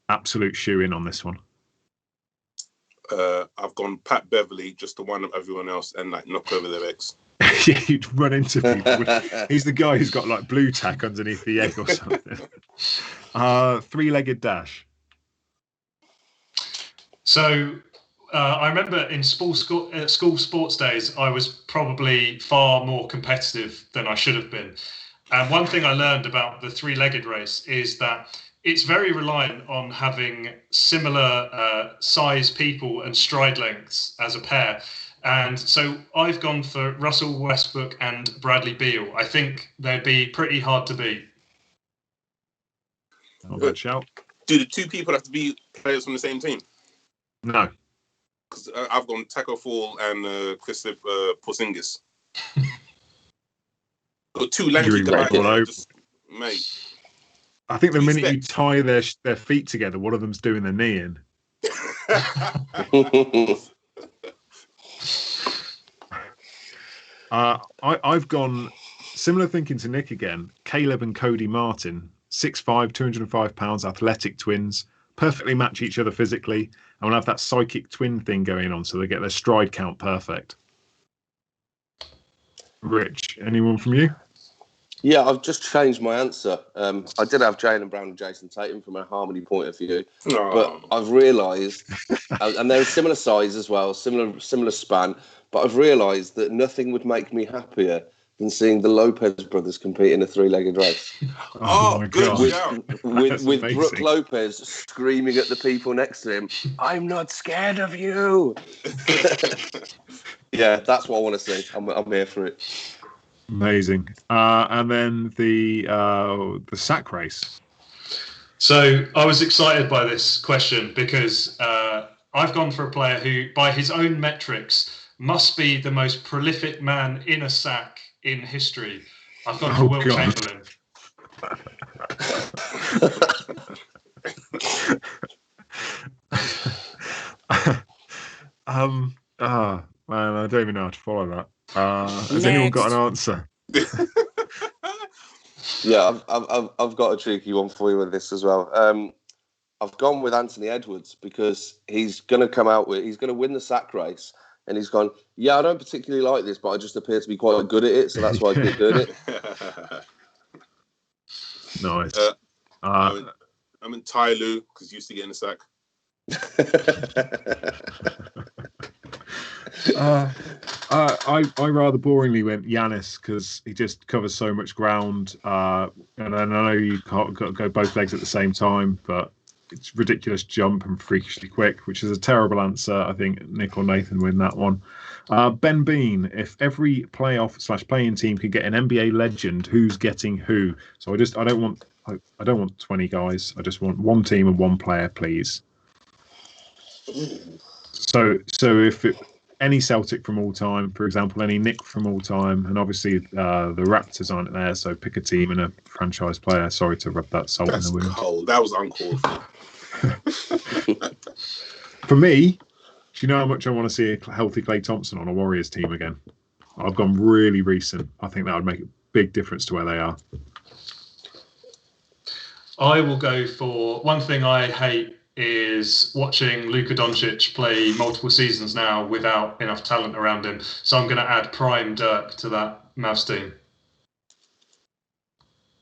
Absolute shoe-in on this one. I've gone Pat Beverly, just to wind up everyone else and knock over their eggs. Yeah, you'd run into people. He's the guy who's got like blue tack underneath the egg or something. 3-legged dash. So I remember in school sports days, I was probably far more competitive than I should have been. And one thing I learned about the 3-legged race is that it's very reliant on having similar size people and stride lengths as a pair. And so I've gone for Russell Westbrook and Bradley Beal. I think they'd be pretty hard to beat. Not bad shout. Do the two people have to be players from the same team? No. Because I've gone Taco Fall and Kristaps Porzingis. Got two lanky guys. Mate. I think the minute you tie their feet together, one of them's doing their knee in. I've gone similar thinking to Nick again. Caleb and Cody Martin, 6'5", 205 pounds, athletic twins, perfectly match each other physically, and will have that psychic twin thing going on, so they get their stride count perfect. Rich, anyone from you? Yeah, I've just changed my answer. I did have Jaylen Brown and Jason Tatum from a harmony point of view, but I've realised, and they're similar size as well, similar span. But I've realised that nothing would make me happier than seeing the Lopez brothers compete in a three-legged race. My God. With Brooke Lopez screaming at the people next to him, "I'm not scared of you." Yeah, that's what I want to see. I'm here for it. Amazing. And then the sack race. So I was excited by this question because I've gone for a player who, by his own metrics, must be the most prolific man in a sack in history. I've gone for Will Chamberlain. Man, I don't even know how to follow that. Has anyone got an answer? Yeah, I've got a cheeky one for you with this as well. I've gone with Anthony Edwards because he's going to win the sack race, and he's gone, yeah, I don't particularly like this, but I just appear to be quite good at it, so that's why I keep doing it. Nice. I'm in Ty Lue because he used to get in the sack. I rather boringly went Giannis because he just covers so much ground, and I know you can't go both legs at the same time, but it's ridiculous jump and freakishly quick, which is a terrible answer. I think Nick or Nathan win that one. Ben Bean, if every playoff/play-in team could get an NBA legend, who's getting who? So I don't want 20 guys. I just want one team and one player, please. So if any Celtic from all time, for example, any Nick from all time, and obviously the Raptors aren't there, so pick a team and a franchise player. Sorry to rub that salt in the wound. Cold. That was uncalled for. For me, do you know how much I want to see a healthy Klay Thompson on a Warriors team again? I've gone really recent. I think that would make a big difference to where they are. I will go for one thing I hate is watching Luka Doncic play multiple seasons now without enough talent around him. So I'm going to add prime Dirk to that Mavs team.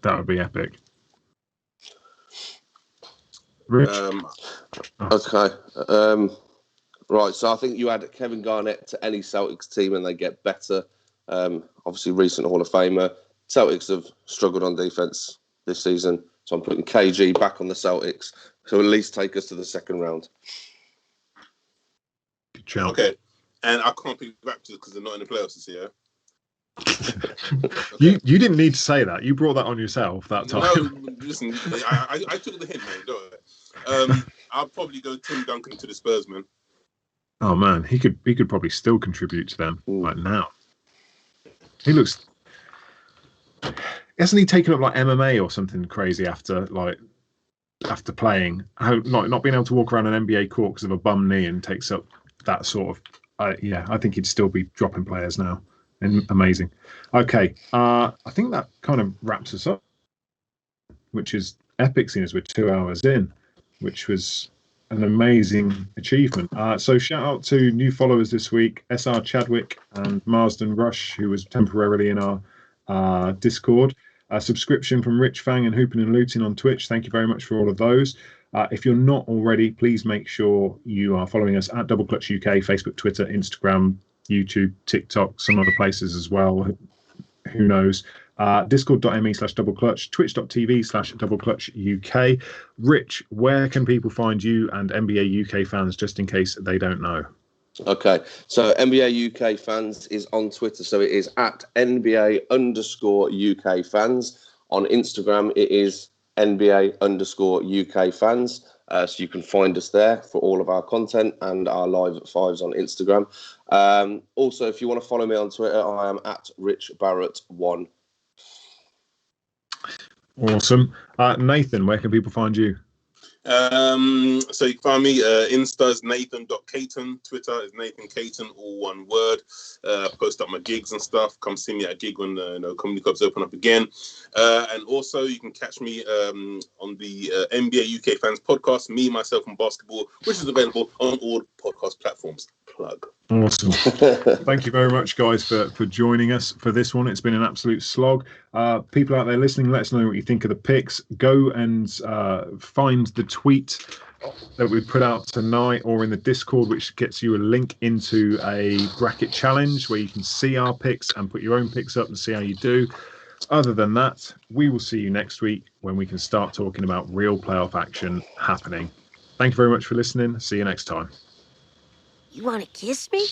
That would be epic. Rich? Okay. Right, so I think you add Kevin Garnett to any Celtics team and they get better. Obviously, recent Hall of Famer. Celtics have struggled on defense this season, so I'm putting KG back on the Celtics to at least take us to the second round. Okay, and I can't pick Raptors because they're not in the playoffs this year. Okay. You didn't need to say that. You brought that on yourself that time. No, listen, I took the hint, man. Don't I? I'll probably go Tim Duncan to the Spurs, man. Oh man, he could probably still contribute to them like now. He looks. Hasn't he taken up like MMA or something crazy after playing? Not being able to walk around an NBA court because of a bum knee and takes up that sort of. I think he'd still be dropping players now. And amazing. Okay, I think that kind of wraps us up, which is epic, seeing as we're 2 hours in, which was an amazing achievement. So shout out to new followers this week, SR Chadwick and Marsden Rush, who was temporarily in our Discord. A subscription from Rich Fang and Hoopin' and Looting on Twitch. Thank you very much for all of those. If you're not already, please make sure you are following us at Double Clutch UK, Facebook, Twitter, Instagram, YouTube, TikTok, some other places as well. Who knows? Discord.me/doubleclutch, twitch.tv/doubleclutch UK. Rich, where can people find you and NBA UK fans, just in case they don't know? Okay, so NBA UK fans is on Twitter, so it is at NBA_UK fans. On Instagram, it is NBA_UK fans. So you can find us there for all of our content and our live at fives on Instagram. Also, if you want to follow me on Twitter, I am at RichBarrett1. Awesome. Nathan, where can people find you? So you can find me Insta is Nathan.Caton, Twitter is Nathan Caton, all one word. Post up my gigs and stuff. Come see me at a gig when comedy clubs open up again. And also you can catch me on the NBA UK Fans podcast, Me, Myself and Basketball, which is available on all podcast platforms. Plug. Awesome. Thank you very much, guys, for joining us for this one. It's been an absolute slog. People out there listening, let us know what you think of the picks. Go and find the tweet that we put out tonight or in the Discord, which gets you a link into a bracket challenge where you can see our picks and put your own picks up and see how you do. Other than that, we will see you next week when we can start talking about real playoff action happening. Thank you very much for listening. See you next time. You want to kiss me?